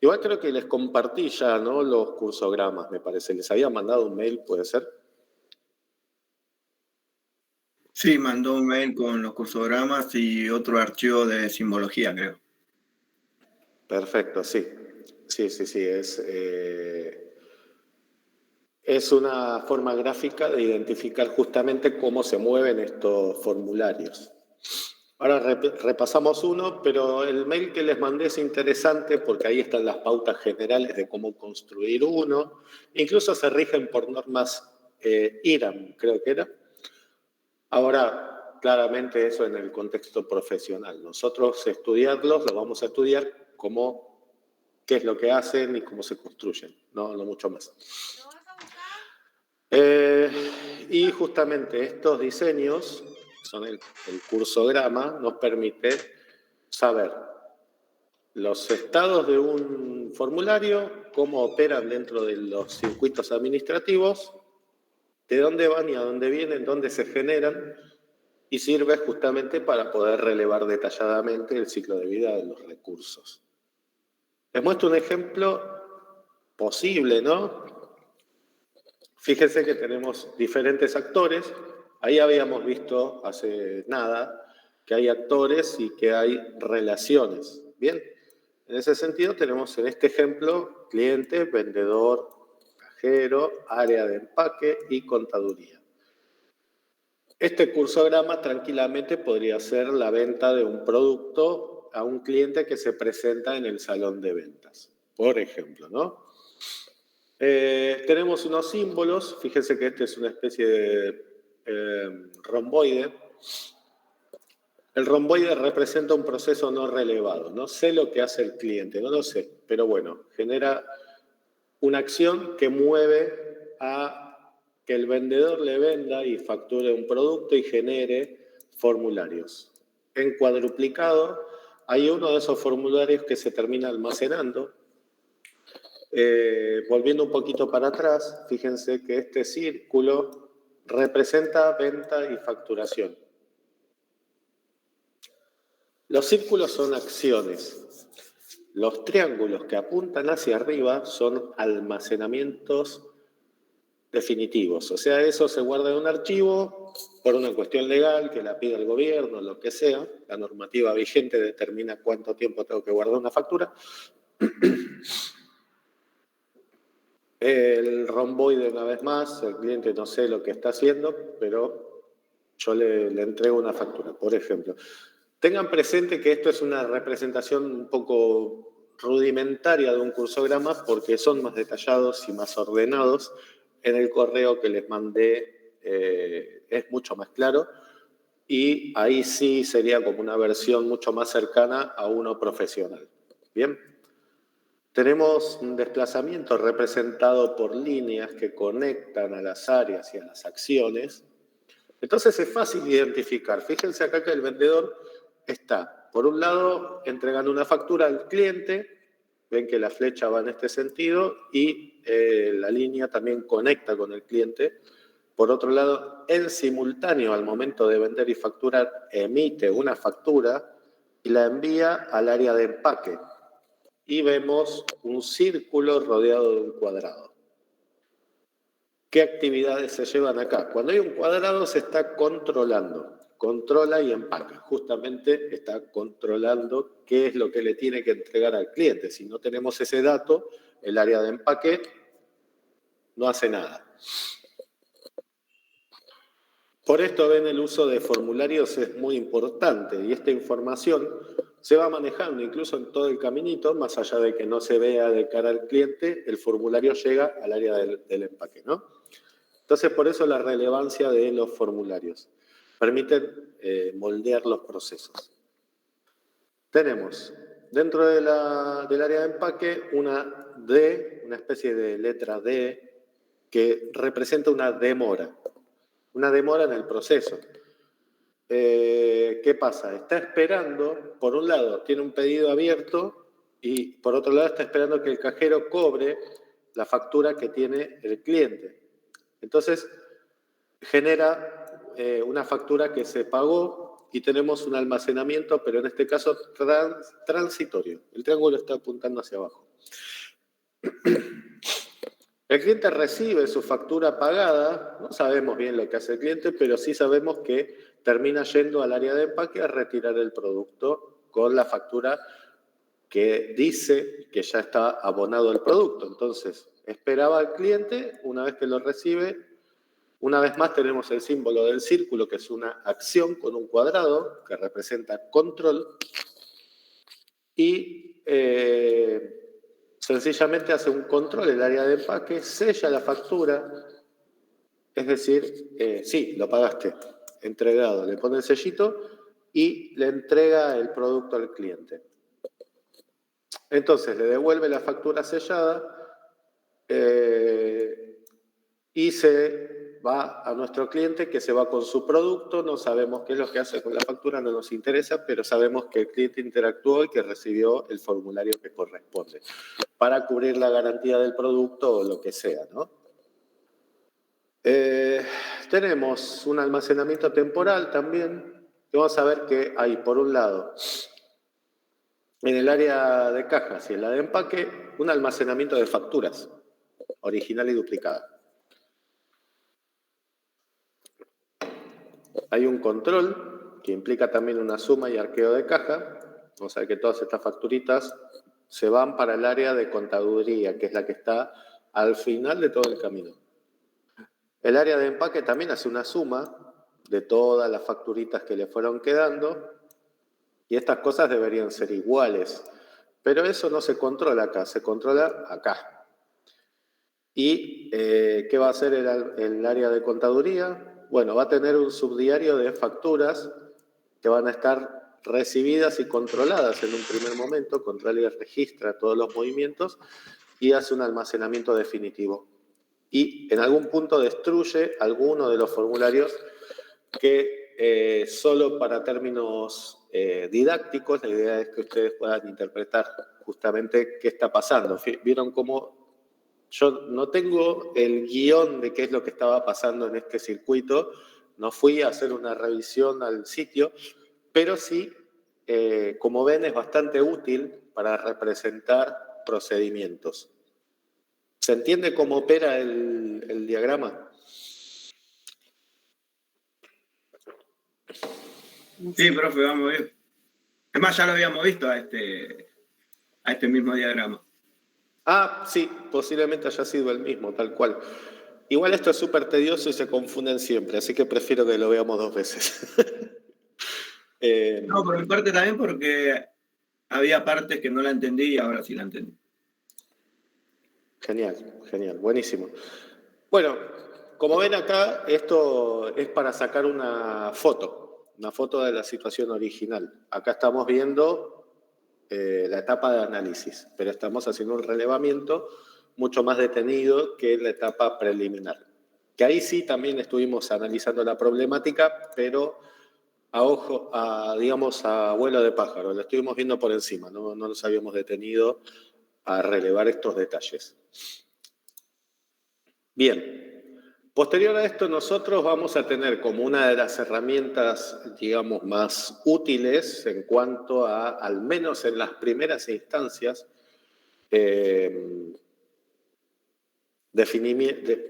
Igual creo que les compartí ya, ¿no?, los cursogramas, me parece. Les había mandado un mail, ¿puede ser? Sí, mandó un mail con los cursogramas y otro archivo de simbología, creo. Perfecto, sí. Sí. Es una forma gráfica de identificar justamente cómo se mueven estos formularios. Ahora repasamos uno, pero el mail que les mandé es interesante porque ahí están las pautas generales de cómo construir uno. Incluso se rigen por normas IRAM, creo que era. Ahora, claramente eso en el contexto profesional. Nosotros estudiarlos, lo vamos a estudiar como qué es lo que hacen y cómo se construyen, no mucho más. Y justamente estos diseños, son el cursograma, nos permite saber los estados de un formulario, cómo operan dentro de los circuitos administrativos, de dónde van y a dónde vienen, dónde se generan, y sirve justamente para poder relevar detalladamente el ciclo de vida de los recursos. Les muestro un ejemplo posible, ¿no? Fíjense que tenemos diferentes actores. Ahí habíamos visto hace nada que hay actores y que hay relaciones. Bien, en ese sentido tenemos en este ejemplo cliente, vendedor, cajero, área de empaque y contaduría. Este cursograma tranquilamente podría ser la venta de un producto a un cliente que se presenta en el salón de ventas, por ejemplo, ¿no? Tenemos unos símbolos, fíjense que este es una especie de romboide. El romboide representa un proceso no relevado. No sé lo que hace el cliente, no lo sé, pero bueno, genera una acción que mueve a que el vendedor le venda y facture un producto y genere formularios. En cuadruplicado hay uno de esos formularios que se termina almacenando. Volviendo un poquito para atrás, fíjense que este círculo representa venta y facturación. Los círculos son acciones. Los triángulos que apuntan hacia arriba son almacenamientos definitivos. O sea, eso se guarda en un archivo por una cuestión legal que la pida el gobierno, lo que sea. La normativa vigente determina cuánto tiempo tengo que guardar una factura. El romboide, una vez más, el cliente no sé lo que está haciendo, pero yo le entrego una factura, por ejemplo. Tengan presente que esto es una representación un poco rudimentaria de un cursograma porque son más detallados y más ordenados. En el correo que les mandé es mucho más claro y ahí sí sería como una versión mucho más cercana a uno profesional. Bien. Tenemos un desplazamiento representado por líneas que conectan a las áreas y a las acciones. Entonces es fácil identificar. Fíjense acá que el vendedor está, por un lado, entregando una factura al cliente. Ven que la flecha va en este sentido y la línea también conecta con el cliente. Por otro lado, en simultáneo, al momento de vender y facturar, emite una factura y la envía al área de empaque. Y vemos un círculo rodeado de un cuadrado. ¿Qué actividades se llevan acá? Cuando hay un cuadrado se está controlando. Controla y empaca. Justamente está controlando qué es lo que le tiene que entregar al cliente. Si no tenemos ese dato, el área de empaque no hace nada. Por esto ven el uso de formularios es muy importante y esta información se va manejando incluso en todo el caminito, más allá de que no se vea de cara al cliente, el formulario llega al área del empaque, ¿no? Entonces, por eso la relevancia de los formularios. Permiten moldear los procesos. Tenemos dentro del área de empaque una D, una especie de letra D, que representa una demora en el proceso. ¿Qué pasa? Está esperando, por un lado, tiene un pedido abierto y por otro lado está esperando que el cajero cobre la factura que tiene el cliente. Entonces, genera una factura que se pagó y tenemos un almacenamiento, pero en este caso transitorio. El triángulo está apuntando hacia abajo. El cliente recibe su factura pagada, no sabemos bien lo que hace el cliente, pero sí sabemos que termina yendo al área de empaque a retirar el producto con la factura que dice que ya está abonado el producto. Entonces, esperaba al cliente, una vez que lo recibe, una vez más tenemos el símbolo del círculo, que es una acción con un cuadrado que representa control y sencillamente hace un control el área de empaque, sella la factura, es decir, sí, lo pagaste, entregado, le pone el sellito y le entrega el producto al cliente. Entonces le devuelve la factura sellada y se va a nuestro cliente que se va con su producto. No sabemos qué es lo que hace con la factura, no nos interesa, pero sabemos que el cliente interactuó y que recibió el formulario que corresponde para cubrir la garantía del producto o lo que sea, ¿no? Tenemos un almacenamiento temporal también. Vamos a ver que hay, por un lado, En el área de cajas y en la de empaque, un almacenamiento de facturas, original y duplicada. Hay un control que implica también una suma y arqueo de caja. Vamos a ver que todas estas facturitas se van para el área de contaduría, que es la que está al final de todo el camino. El área de empaque también hace una suma de todas las facturitas que le fueron quedando, y estas cosas deberían ser iguales, pero eso no se controla acá, se controla acá. ¿Y qué va a hacer el área de contaduría? Bueno, va a tener un subdiario de facturas que van a estar recibidas y controladas en un primer momento. Controla y registra todos los movimientos y hace un almacenamiento definitivo. Y en algún punto destruye alguno de los formularios que solo para términos didácticos, la idea es que ustedes puedan interpretar justamente qué está pasando. ¿Vieron cómo yo no tengo el guión de qué es lo que estaba pasando en este circuito? No fui a hacer una revisión al sitio, pero sí, como ven, es bastante útil para representar procedimientos. ¿Se entiende cómo opera el diagrama? Sí, profe, vamos bien. Es más, ya lo habíamos visto a este mismo diagrama. Ah, sí, posiblemente haya sido el mismo, tal cual. Igual esto es súper tedioso y se confunden siempre, así que prefiero que lo veamos 2 veces. No, por mi parte también, porque había partes que no la entendí y ahora sí la entendí. Genial, genial, buenísimo. Bueno, como ven acá, esto es para sacar una foto de la situación original. Acá estamos viendo la etapa de análisis, pero estamos haciendo un relevamiento mucho más detenido que la etapa preliminar. Que ahí sí también estuvimos analizando la problemática, pero digamos, a vuelo de pájaro. Lo estuvimos viendo por encima, no nos habíamos detenido a relevar estos detalles. Bien, posterior a esto nosotros vamos a tener como una de las herramientas, digamos, más útiles en cuanto a, al menos en las primeras instancias,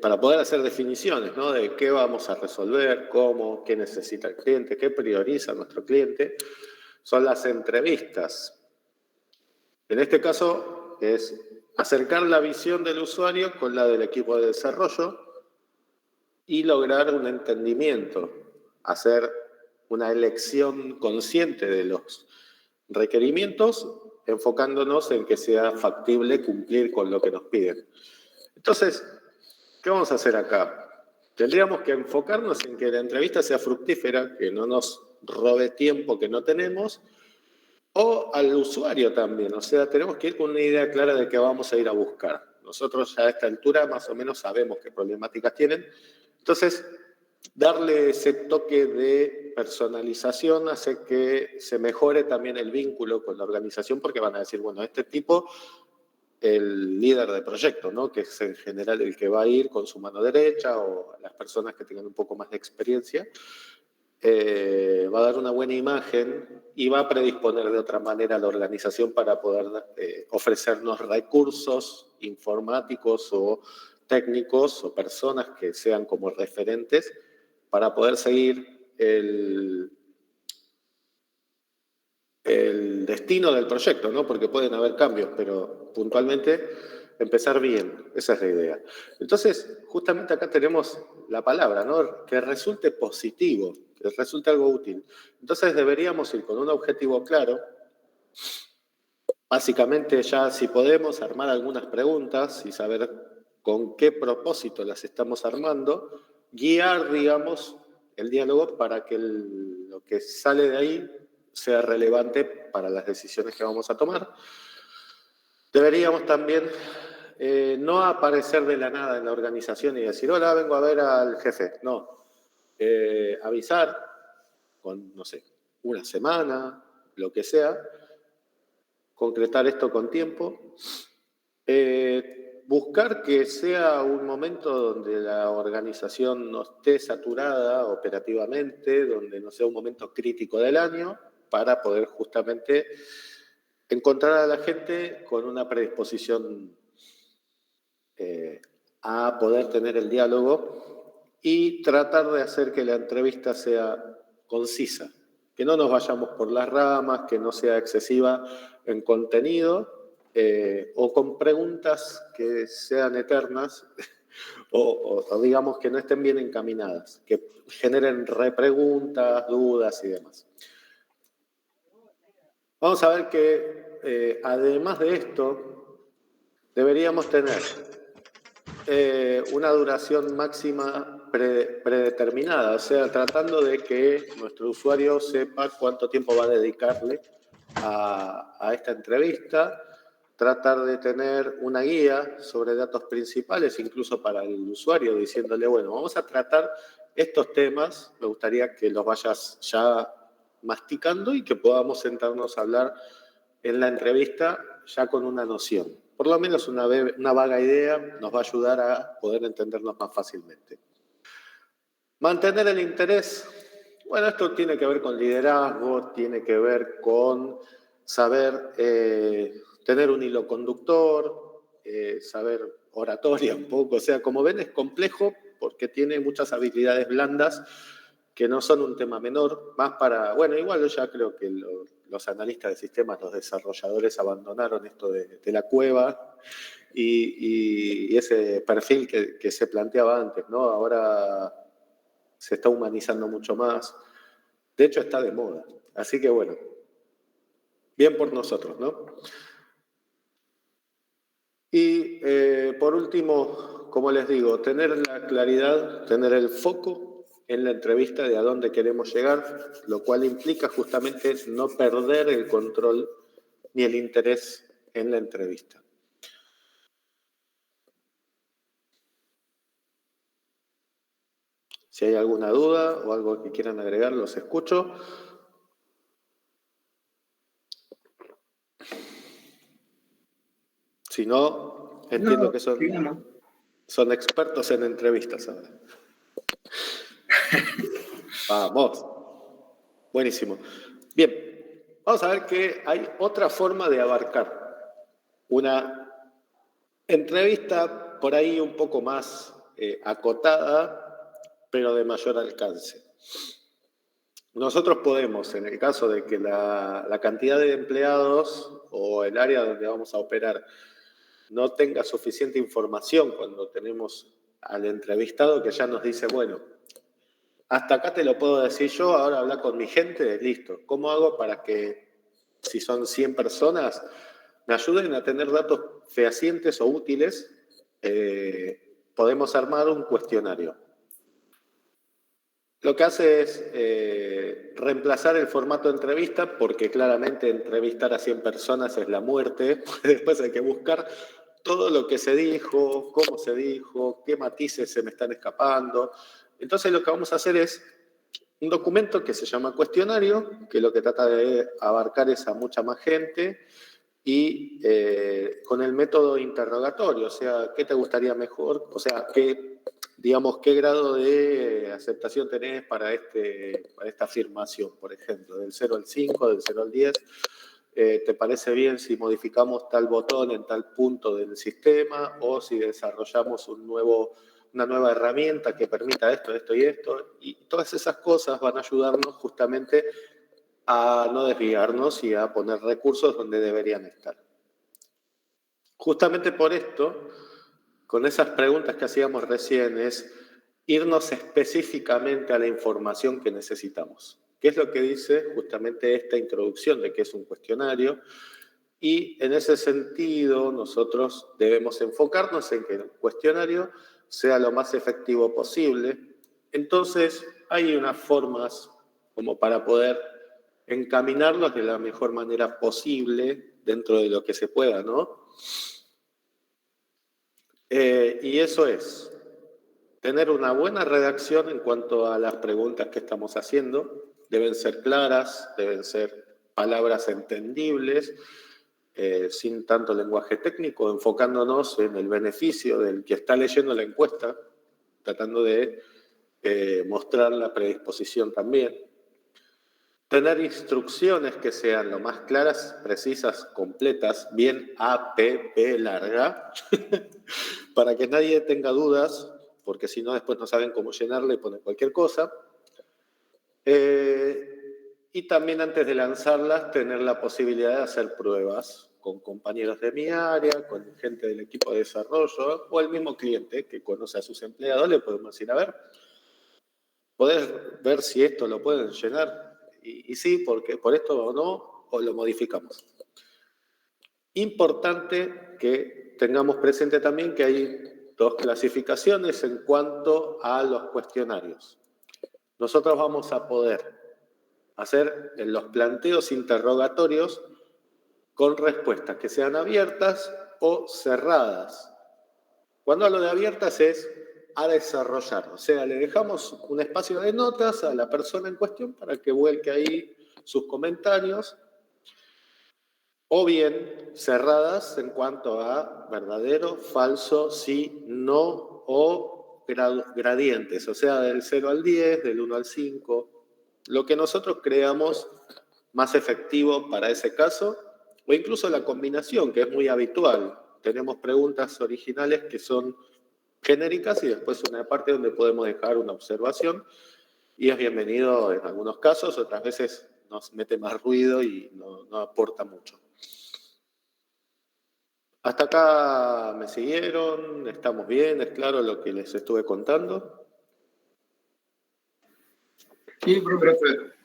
para poder hacer definiciones, ¿no? De qué vamos a resolver, cómo, qué necesita el cliente, qué prioriza nuestro cliente, son las entrevistas. En este caso es acercar la visión del usuario con la del equipo de desarrollo y lograr un entendimiento, hacer una elección consciente de los requerimientos, enfocándonos en que sea factible cumplir con lo que nos piden. Entonces, ¿qué vamos a hacer acá? Tendríamos que enfocarnos en que la entrevista sea fructífera, que no nos robe tiempo que no tenemos, o al usuario también. O sea, tenemos que ir con una idea clara de qué vamos a ir a buscar. Nosotros ya a esta altura más o menos sabemos qué problemáticas tienen. Entonces, darle ese toque de personalización hace que se mejore también el vínculo con la organización, porque van a decir, bueno, este tipo, el líder de proyecto, ¿no? Que es en general el que va a ir con su mano derecha, o las personas que tengan un poco más de experiencia, va a dar una buena imagen y va a predisponer de otra manera a la organización para poder ofrecernos recursos informáticos o técnicos o personas que sean como referentes para poder seguir el destino del proyecto, ¿no? Porque pueden haber cambios, pero puntualmente empezar bien, esa es la idea. Entonces, justamente acá tenemos la palabra, ¿no? Que resulte positivo, que resulte algo útil. Entonces deberíamos ir con un objetivo claro, básicamente ya si podemos armar algunas preguntas y saber con qué propósito las estamos armando, guiar, digamos, el diálogo para que lo que sale de ahí sea relevante para las decisiones que vamos a tomar. Deberíamos también no aparecer de la nada en la organización y decir, hola, vengo a ver al jefe. No, avisar con, no sé, una semana, lo que sea, concretar esto con tiempo, buscar que sea un momento donde la organización no esté saturada operativamente, donde no sea un momento crítico del año, para poder justamente encontrar a la gente con una predisposición a poder tener el diálogo y tratar de hacer que la entrevista sea concisa, que no nos vayamos por las ramas, que no sea excesiva en contenido o con preguntas que sean eternas o digamos que no estén bien encaminadas, que generen repreguntas, dudas y demás. Vamos a ver que además de esto, deberíamos tener una duración máxima predeterminada, o sea, tratando de que nuestro usuario sepa cuánto tiempo va a dedicarle a esta entrevista, tratar de tener una guía sobre datos principales, incluso para el usuario, diciéndole, bueno, vamos a tratar estos temas, me gustaría que los vayas ya masticando y que podamos sentarnos a hablar en la entrevista ya con una noción. Por lo menos una vaga idea nos va a ayudar a poder entendernos más fácilmente. Mantener el interés. Bueno, esto tiene que ver con liderazgo, tiene que ver con saber tener un hilo conductor, saber oratoria un poco. O sea, como ven, es complejo porque tiene muchas habilidades blandas que no son un tema menor, más para, bueno, igual yo ya creo que los analistas de sistemas, los desarrolladores abandonaron esto de la cueva y ese perfil que se planteaba antes, ¿no? Ahora se está humanizando mucho más. De hecho, está de moda. Así que bueno, bien por nosotros, ¿no? Y por último, como les digo, tener la claridad, tener el foco en la entrevista de a dónde queremos llegar, lo cual implica justamente no perder el control ni el interés en la entrevista. Si hay alguna duda o algo que quieran agregar, los escucho. Si no, entiendo que son expertos en entrevistas ahora. Vamos. Buenísimo. Bien, vamos a ver que hay otra forma de abarcar una entrevista por ahí un poco más acotada, pero de mayor alcance. Nosotros podemos, en el caso de que la cantidad de empleados o el área donde vamos a operar no tenga suficiente información cuando tenemos al entrevistado que ya nos dice, bueno, hasta acá te lo puedo decir yo, ahora habla con mi gente, listo. ¿Cómo hago para que, si son 100 personas, me ayuden a tener datos fehacientes o útiles? Podemos armar un cuestionario. Lo que hace es reemplazar el formato de entrevista, porque claramente entrevistar a 100 personas es la muerte. Después hay que buscar todo lo que se dijo, cómo se dijo, qué matices se me están escapando. Entonces lo que vamos a hacer es un documento que se llama cuestionario, que lo que trata de abarcar es a mucha más gente y con el método interrogatorio, o sea, ¿qué te gustaría mejor? O sea, ¿qué grado de aceptación tenés para esta afirmación, por ejemplo, del 0 al 5, del 0 al 10? ¿Te parece bien si modificamos tal botón en tal punto del sistema o si desarrollamos una nueva herramienta que permita esto, esto y esto? Y todas esas cosas van a ayudarnos justamente a no desviarnos y a poner recursos donde deberían estar. Justamente por esto, con esas preguntas que hacíamos recién, es irnos específicamente a la información que necesitamos. ¿Qué es lo que dice justamente esta introducción de qué es un cuestionario? Y en ese sentido, nosotros debemos enfocarnos en que el cuestionario sea lo más efectivo posible. Entonces, hay unas formas como para poder encaminarlos de la mejor manera posible dentro de lo que se pueda, ¿no? Y eso es tener una buena redacción en cuanto a las preguntas que estamos haciendo. Deben ser claras, deben ser palabras entendibles, sin tanto lenguaje técnico, enfocándonos en el beneficio del que está leyendo la encuesta, tratando de mostrar la predisposición también. tener instrucciones que sean lo más claras, precisas, completas, bien APP larga, para que nadie tenga dudas, porque si no después no saben cómo llenarle y ponen cualquier cosa. Y también antes de lanzarlas, tener la posibilidad de hacer pruebas con compañeros de mi área, con gente del equipo de desarrollo, o el mismo cliente que conoce a sus empleados, le podemos decir, a ver, ¿podés ver si esto lo pueden llenar? Y sí, porque por esto o no, o lo modificamos. Importante que tengamos presente también que hay dos clasificaciones en cuanto a los cuestionarios. Nosotros vamos a poder hacer los planteos interrogatorios con respuestas que sean abiertas o cerradas. Cuando hablo de abiertas es a desarrollar, o sea, le dejamos un espacio de notas a la persona en cuestión para que vuelque ahí sus comentarios, o bien cerradas en cuanto a verdadero, falso, sí, no o gradientes, o sea, del 0 al 10, del 1 al 5, lo que nosotros creamos más efectivo para ese caso, o incluso la combinación, que es muy habitual. Tenemos preguntas originales que son genéricas y después una parte donde podemos dejar una observación y es bienvenido en algunos casos, otras veces nos mete más ruido y no aporta mucho. Hasta acá me siguieron, estamos bien, es claro lo que les estuve contando. Sí, profe.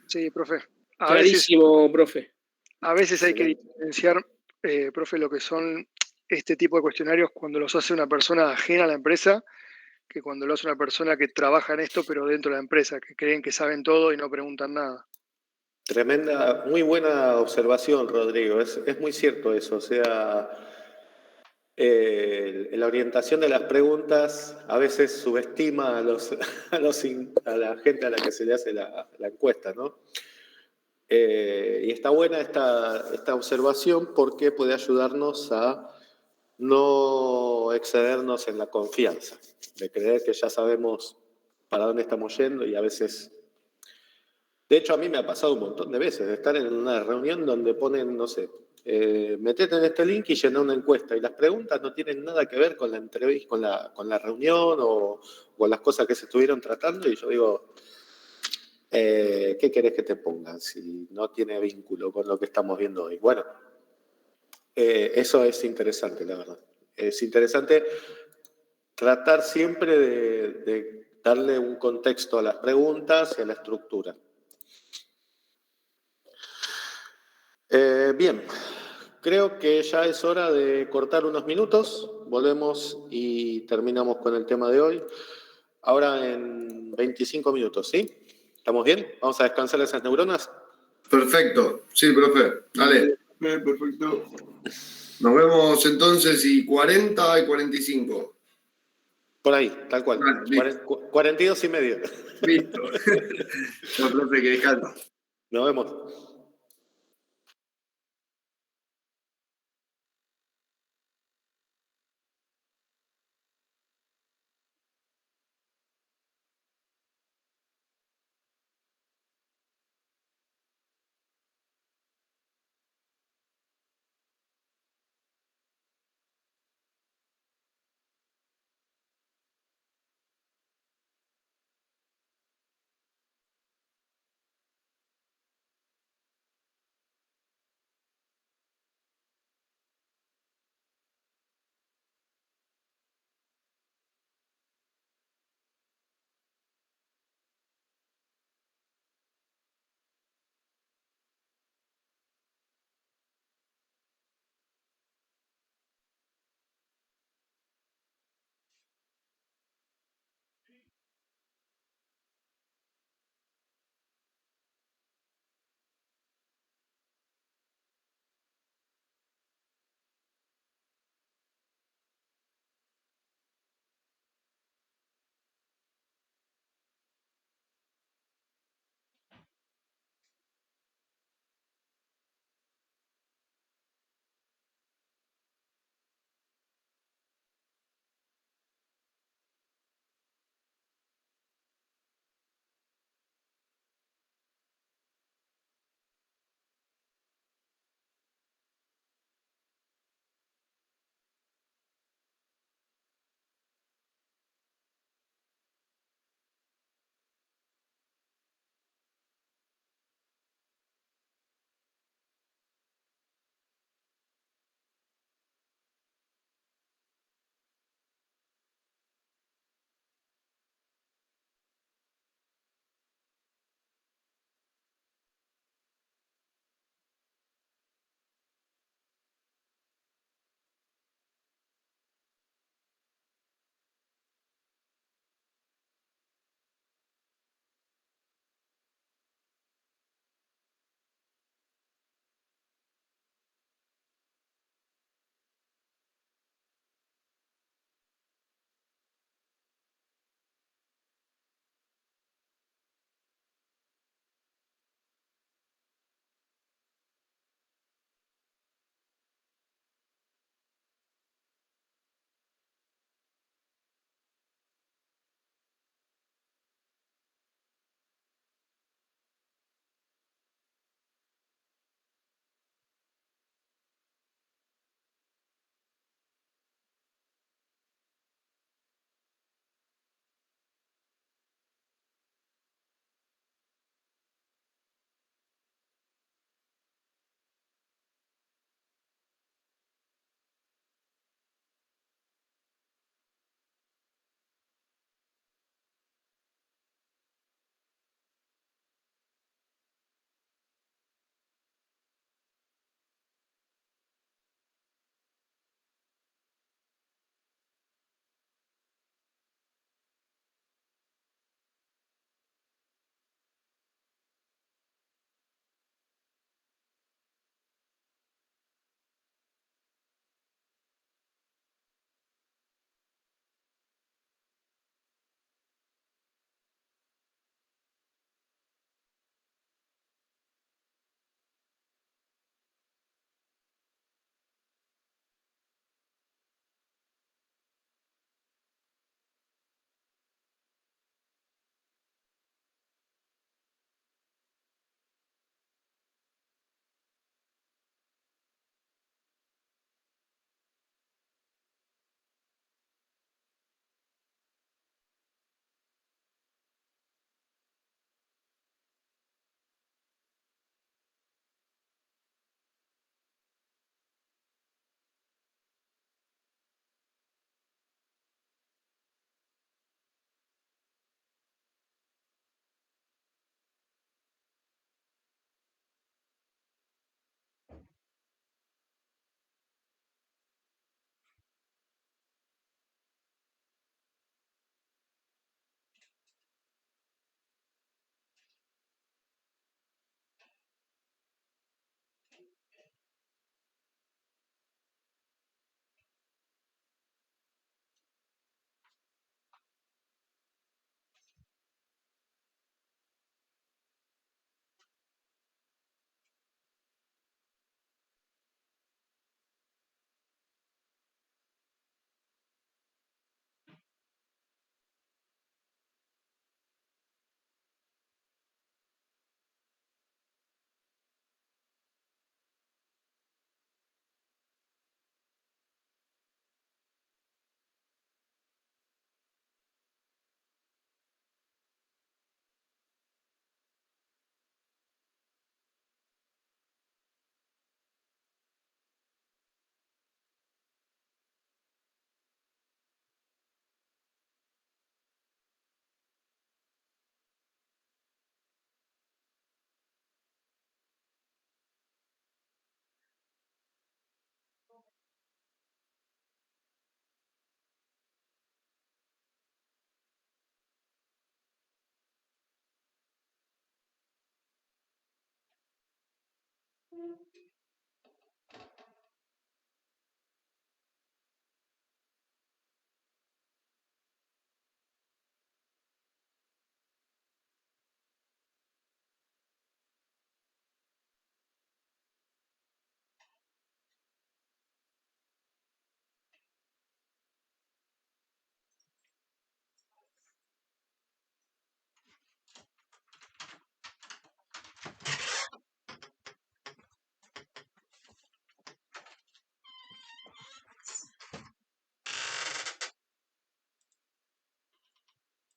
Sí, profe. Clarísimo, profe. A veces hay que diferenciar, profe, lo que son este tipo de cuestionarios cuando los hace una persona ajena a la empresa, que cuando lo hace una persona que trabaja en esto, pero dentro de la empresa, que creen que saben todo y no preguntan nada. Tremenda, muy buena observación, Rodrigo. Es muy cierto eso. O sea, la orientación de las preguntas a veces subestima a la gente a la que se le hace la encuesta, ¿no? Y está buena esta observación porque puede ayudarnos a no excedernos en la confianza, de creer que ya sabemos para dónde estamos yendo y a veces... De hecho, a mí me ha pasado un montón de veces de estar en una reunión donde ponen, no sé, metete en este link y llena una encuesta y las preguntas no tienen nada que ver con la entrevista, con la reunión o las cosas que se estuvieron tratando y yo digo, ¿qué querés que te pongan si no tiene vínculo con lo que estamos viendo hoy? Bueno, eso es interesante, la verdad. Es interesante tratar siempre de darle un contexto a las preguntas y a la estructura. Bien, creo que ya es hora de cortar unos minutos. Volvemos y terminamos con el tema de hoy. Ahora en 25 minutos, ¿sí? ¿Estamos bien? ¿Vamos a descansar esas neuronas? Perfecto. Sí, profe. Dale. Perfecto. Nos vemos entonces y 40 y 45. Por ahí, tal cual. 42 y medio. Listo. No, profe, que descansa. Nos vemos.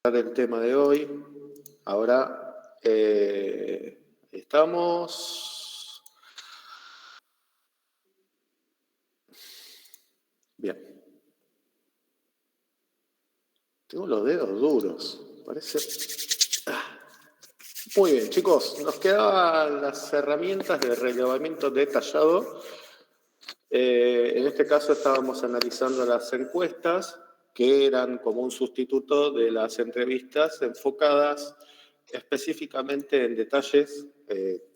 El tema de hoy. Ahora estamos. Bien. Tengo los dedos duros. Parece. Muy bien, chicos. Nos quedaban las herramientas de relevamiento detallado. En este caso estábamos analizando las encuestas, que eran como un sustituto de las entrevistas enfocadas específicamente en detalles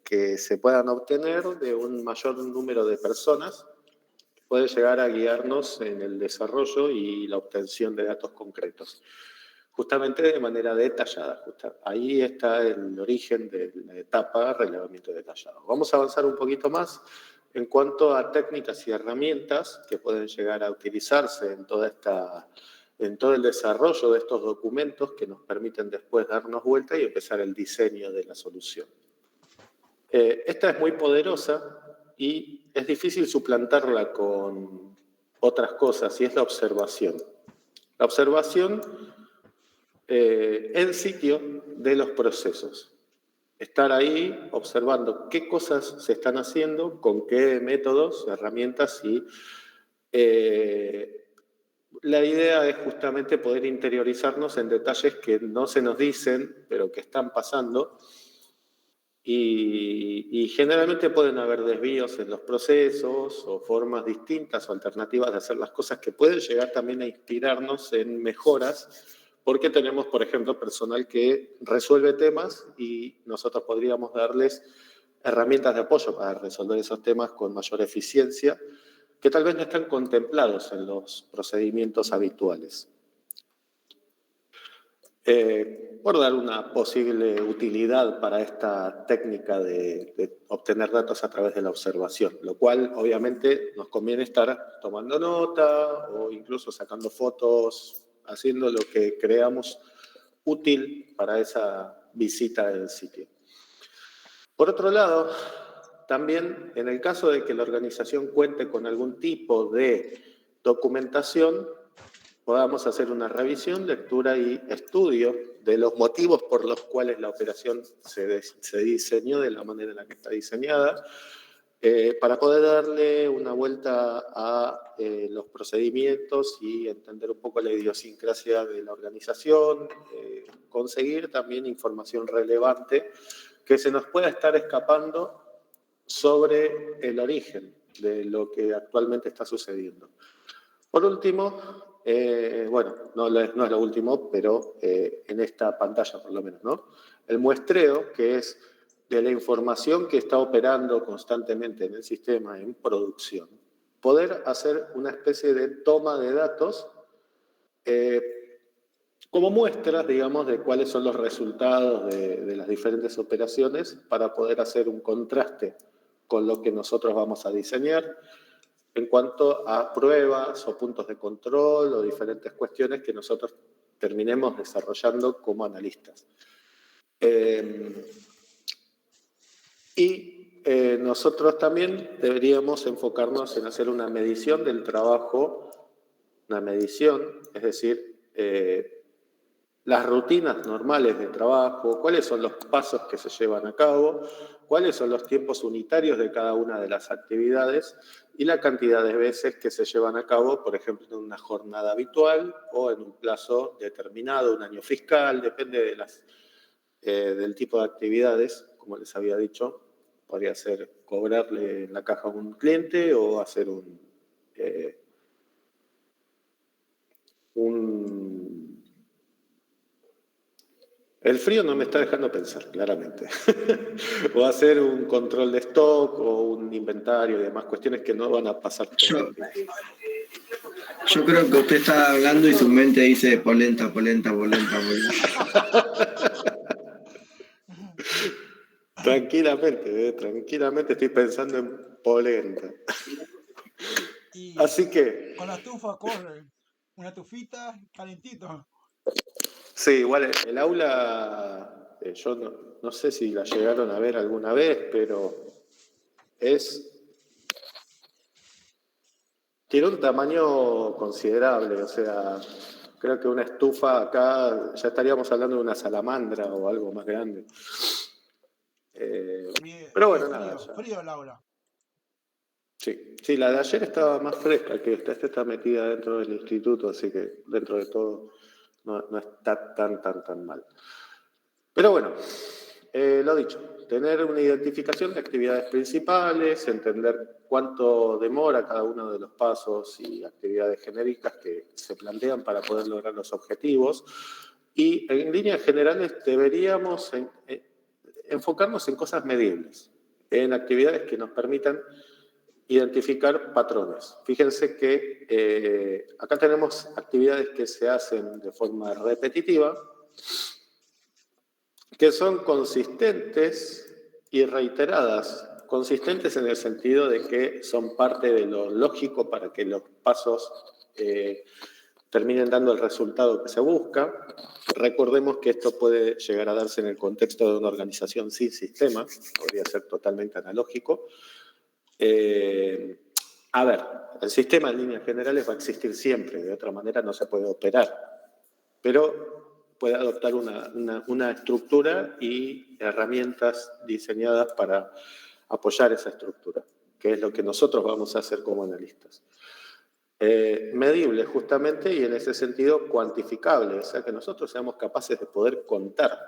que se puedan obtener de un mayor número de personas, que puede llegar a guiarnos en el desarrollo y la obtención de datos concretos, justamente de manera detallada. Ahí está el origen de la etapa relevamiento detallado. Vamos a avanzar un poquito más en cuanto a técnicas y herramientas que pueden llegar a utilizarse en todo el desarrollo de estos documentos que nos permiten después darnos vuelta y empezar el diseño de la solución. Esta es muy poderosa y es difícil suplantarla con otras cosas, y es la observación. La observación en sitio de los procesos. Estar ahí observando qué cosas se están haciendo, con qué métodos, herramientas y la idea es justamente poder interiorizarnos en detalles que no se nos dicen, pero que están pasando. Y generalmente pueden haber desvíos en los procesos o formas distintas o alternativas de hacer las cosas que pueden llegar también a inspirarnos en mejoras, porque tenemos, por ejemplo, personal que resuelve temas y nosotros podríamos darles herramientas de apoyo para resolver esos temas con mayor eficiencia, que tal vez no están contemplados en los procedimientos habituales. Por dar una posible utilidad para esta técnica de obtener datos a través de la observación, lo cual obviamente nos conviene estar tomando nota o incluso sacando fotos, haciendo lo que creamos útil para esa visita del sitio. Por otro lado, también en el caso de que la organización cuente con algún tipo de documentación, podamos hacer una revisión, lectura y estudio de los motivos por los cuales la operación se diseñó de la manera en la que está diseñada, para poder darle una vuelta a los procedimientos y entender un poco la idiosincrasia de la organización, conseguir también información relevante que se nos pueda estar escapando sobre el origen de lo que actualmente está sucediendo. Por último, bueno, no es lo último, pero en esta pantalla por lo menos, ¿no? El muestreo, que es de la información que está operando constantemente en el sistema en producción. Poder hacer una especie de toma de datos como muestras, digamos, de cuáles son los resultados de las diferentes operaciones para poder hacer un contraste con lo que nosotros vamos a diseñar en cuanto a pruebas o puntos de control o diferentes cuestiones que nosotros terminemos desarrollando como analistas. Nosotros también deberíamos enfocarnos en hacer una medición del trabajo, una medición, es decir, las rutinas normales de trabajo, cuáles son los pasos que se llevan a cabo, cuáles son los tiempos unitarios de cada una de las actividades y la cantidad de veces que se llevan a cabo, por ejemplo, en una jornada habitual o en un plazo determinado, un año fiscal, depende de del tipo de actividades, como les había dicho. Podría ser cobrarle en la caja a un cliente o hacer El frío no me está dejando pensar, claramente. O hacer un control de stock o un inventario y demás cuestiones que no van a pasar todo el tiempo. Yo creo que usted está hablando y su mente dice polenta, polenta, polenta, polenta. Tranquilamente estoy pensando en polenta. Y Así que, con la estufa corre, una estufita calentito. sí, igual el aula, yo no sé si la llegaron a ver alguna vez, pero tiene un tamaño considerable, o sea, creo que una estufa acá ya estaríamos hablando de una salamandra o algo más grande. Pero bueno, nada. Frío el aula. Sí, la de ayer estaba más fresca que esta. Esta está metida dentro del instituto, así que dentro de todo no está tan mal. Pero bueno, lo dicho, tener una identificación de actividades principales, entender cuánto demora cada uno de los pasos y actividades genéricas que se plantean para poder lograr los objetivos. Y en líneas generales deberíamos enfocarnos en cosas medibles, en actividades que nos permitan identificar patrones. Fíjense que acá tenemos actividades que se hacen de forma repetitiva, que son consistentes y reiteradas. Consistentes en el sentido de que son parte de lo lógico para que los pasos terminen dando el resultado que se busca. Recordemos que esto puede llegar a darse en el contexto de una organización sin sistema, podría ser totalmente analógico. A ver, el sistema en líneas generales va a existir siempre, de otra manera no se puede operar, pero puede adoptar una estructura y herramientas diseñadas para apoyar esa estructura, que es lo que nosotros vamos a hacer como analistas. Medible justamente y en ese sentido cuantificable, o sea que nosotros seamos capaces de poder contar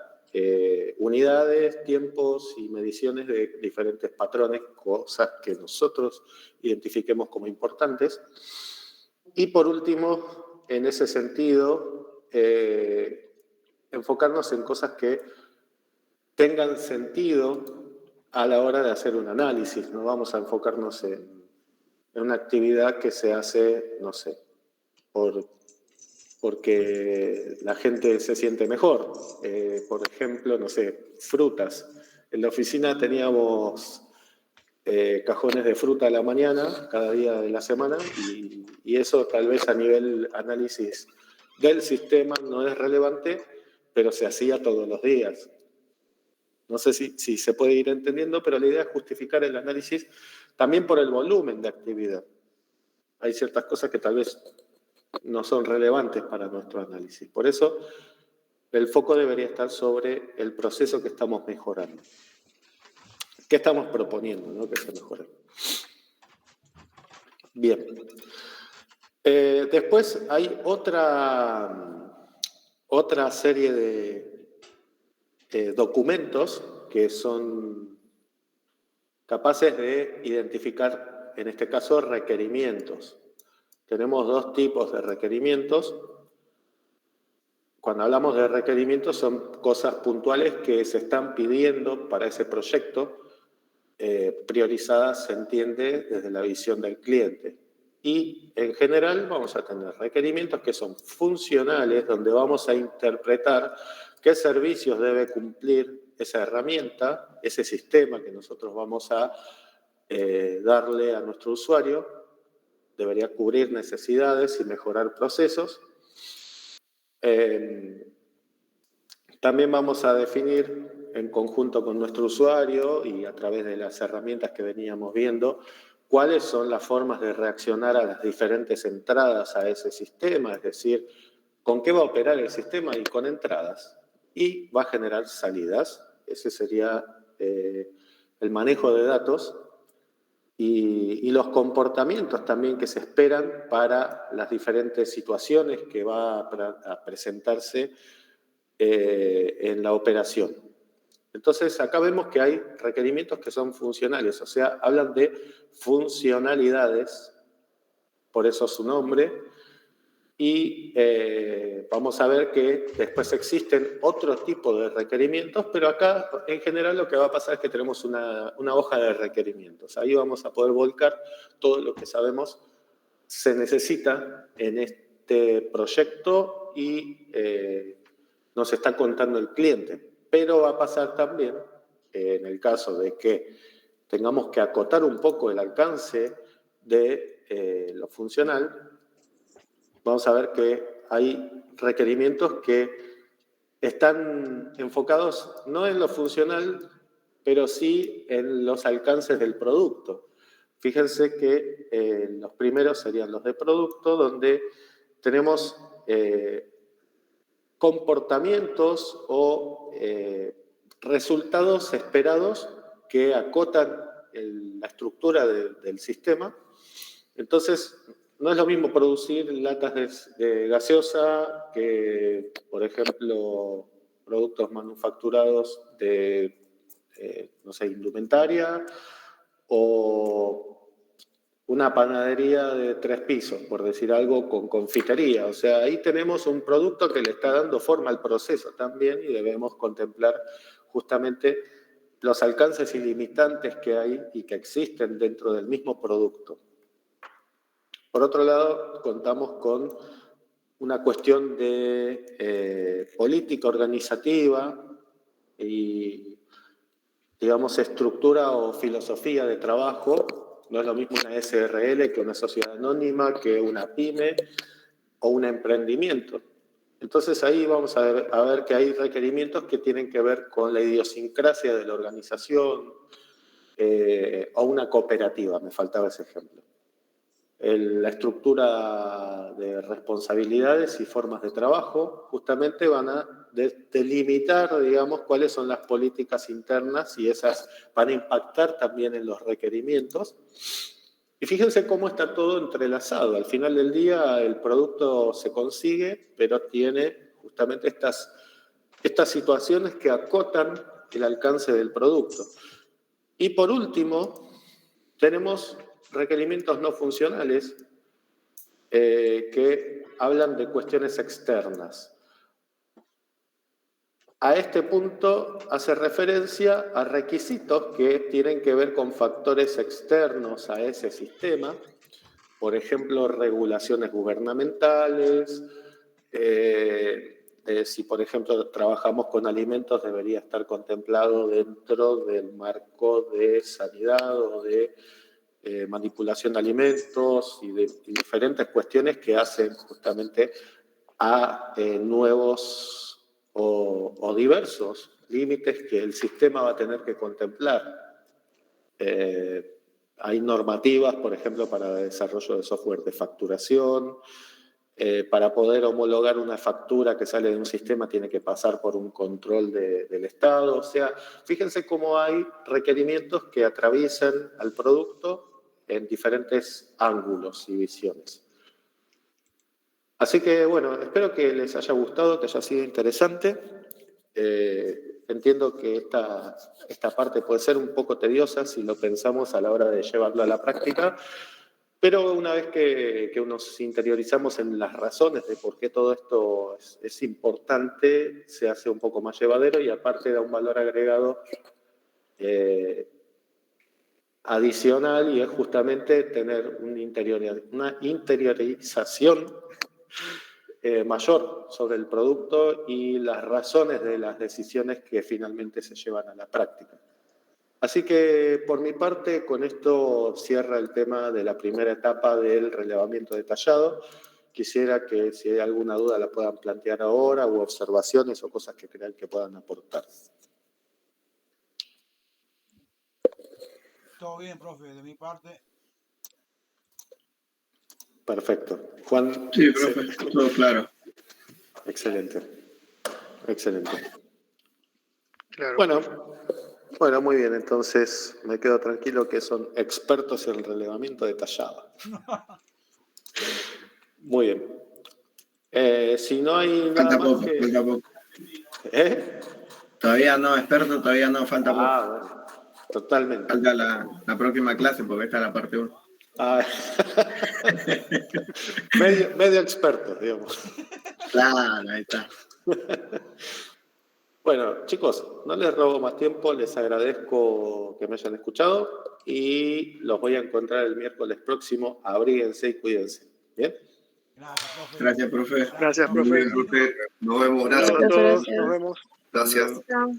unidades, tiempos y mediciones de diferentes patrones, cosas que nosotros identifiquemos como importantes. Y por último, en ese sentido, enfocarnos en cosas que tengan sentido a la hora de hacer un análisis. No vamos a enfocarnos en una actividad que se hace, no sé, porque la gente se siente mejor. Por ejemplo, no sé, frutas. En la oficina teníamos cajones de fruta a la mañana, cada día de la semana, y eso tal vez a nivel análisis del sistema no es relevante, pero se hacía todos los días. No sé si se puede ir entendiendo, pero la idea es justificar el análisis también por el volumen de actividad. Hay ciertas cosas que tal vez no son relevantes para nuestro análisis. Por eso, el foco debería estar sobre el proceso que estamos mejorando. ¿Qué estamos proponiendo, no? Que se mejore. Bien. Después hay otra serie de documentos que son capaces de identificar, en este caso, requerimientos. Tenemos dos tipos de requerimientos. Cuando hablamos de requerimientos son cosas puntuales que se están pidiendo para ese proyecto, priorizadas, se entiende, desde la visión del cliente. Y en general vamos a tener requerimientos que son funcionales, donde vamos a interpretar qué servicios debe cumplir esa herramienta, ese sistema que nosotros vamos a darle a nuestro usuario. Debería cubrir necesidades y mejorar procesos. También vamos a definir en conjunto con nuestro usuario y a través de las herramientas que veníamos viendo, cuáles son las formas de reaccionar a las diferentes entradas a ese sistema, es decir, con qué va a operar el sistema y con entradas. Y va a generar salidas. Ese sería el manejo de datos. Y los comportamientos también que se esperan para las diferentes situaciones que va a presentarse en la operación. Entonces, acá vemos que hay requerimientos que son funcionales, o sea, hablan de funcionalidades, por eso su nombre, y vamos a ver que después existen otro tipo de requerimientos, pero acá en general lo que va a pasar es que tenemos una hoja de requerimientos. Ahí vamos a poder volcar todo lo que sabemos se necesita en este proyecto y nos está contando el cliente. Pero va a pasar también, en el caso de que tengamos que acotar un poco el alcance de lo funcional, vamos a ver que hay requerimientos que están enfocados no en lo funcional, pero sí en los alcances del producto. Fíjense que los primeros serían los de producto, donde tenemos comportamientos o resultados esperados que acotan la estructura del sistema. Entonces, no es lo mismo producir latas de gaseosa que, por ejemplo, productos manufacturados de, no sé, indumentaria o una panadería de 3 pisos, por decir algo, con confitería. O sea, ahí tenemos un producto que le está dando forma al proceso también y debemos contemplar justamente los alcances ilimitantes que hay y que existen dentro del mismo producto. Por otro lado, contamos con una cuestión de política organizativa y, digamos, estructura o filosofía de trabajo. No es lo mismo una SRL que una sociedad anónima, que una pyme o un emprendimiento. Entonces ahí vamos a ver que hay requerimientos que tienen que ver con la idiosincrasia de la organización o una cooperativa, me faltaba ese ejemplo. La estructura de responsabilidades y formas de trabajo justamente van a delimitar, digamos, cuáles son las políticas internas y esas van a impactar también en los requerimientos. Y fíjense cómo está todo entrelazado. Al final del día el producto se consigue, pero tiene justamente estas situaciones que acotan el alcance del producto. Y por último, tenemos requerimientos no funcionales que hablan de cuestiones externas. A este punto hace referencia a requisitos que tienen que ver con factores externos a ese sistema, por ejemplo, regulaciones gubernamentales, si por ejemplo trabajamos con alimentos debería estar contemplado dentro del marco de sanidad o de manipulación de alimentos y de diferentes cuestiones que hacen justamente a nuevos o diversos límites que el sistema va a tener que contemplar. Hay normativas, por ejemplo, para el desarrollo de software de facturación. Para poder homologar una factura que sale de un sistema tiene que pasar por un control del Estado. O sea, fíjense cómo hay requerimientos que atraviesan al producto en diferentes ángulos y visiones. Así que, bueno, espero que les haya gustado, que haya sido interesante. Entiendo que esta parte puede ser un poco tediosa si lo pensamos a la hora de llevarlo a la práctica, pero una vez que nos interiorizamos en las razones de por qué todo esto es importante, se hace un poco más llevadero y aparte da un valor agregado adicional y es justamente tener una interiorización mayor sobre el producto y las razones de las decisiones que finalmente se llevan a la práctica. Así que por mi parte con esto cierra el tema de la primera etapa del relevamiento detallado. Quisiera que si hay alguna duda la puedan plantear ahora u observaciones o cosas que crean que puedan aportar. Todo bien, profe, de mi parte. Perfecto. Juan. Sí, profe, todo claro. Excelente. Excelente. Claro. Bueno, muy bien. Entonces me quedo tranquilo que son expertos en el relevamiento detallado. Muy bien. Si no hay nada más que... Falta poco. ¿Eh? Todavía no, experto, todavía no, falta poco. Bueno, totalmente. Falta la próxima clase porque esta es la parte 1. Ah, medio experto, digamos. Claro, ahí está. Bueno, chicos, no les robo más tiempo, les agradezco que me hayan escuchado y los voy a encontrar el miércoles próximo. Abríguense y cuídense. ¿Bien? Gracias, profe. Gracias, Muy profe. bien, profe. Nos vemos. Gracias Gracias. a todos. Gracias. Nos vemos. Gracias. Chao.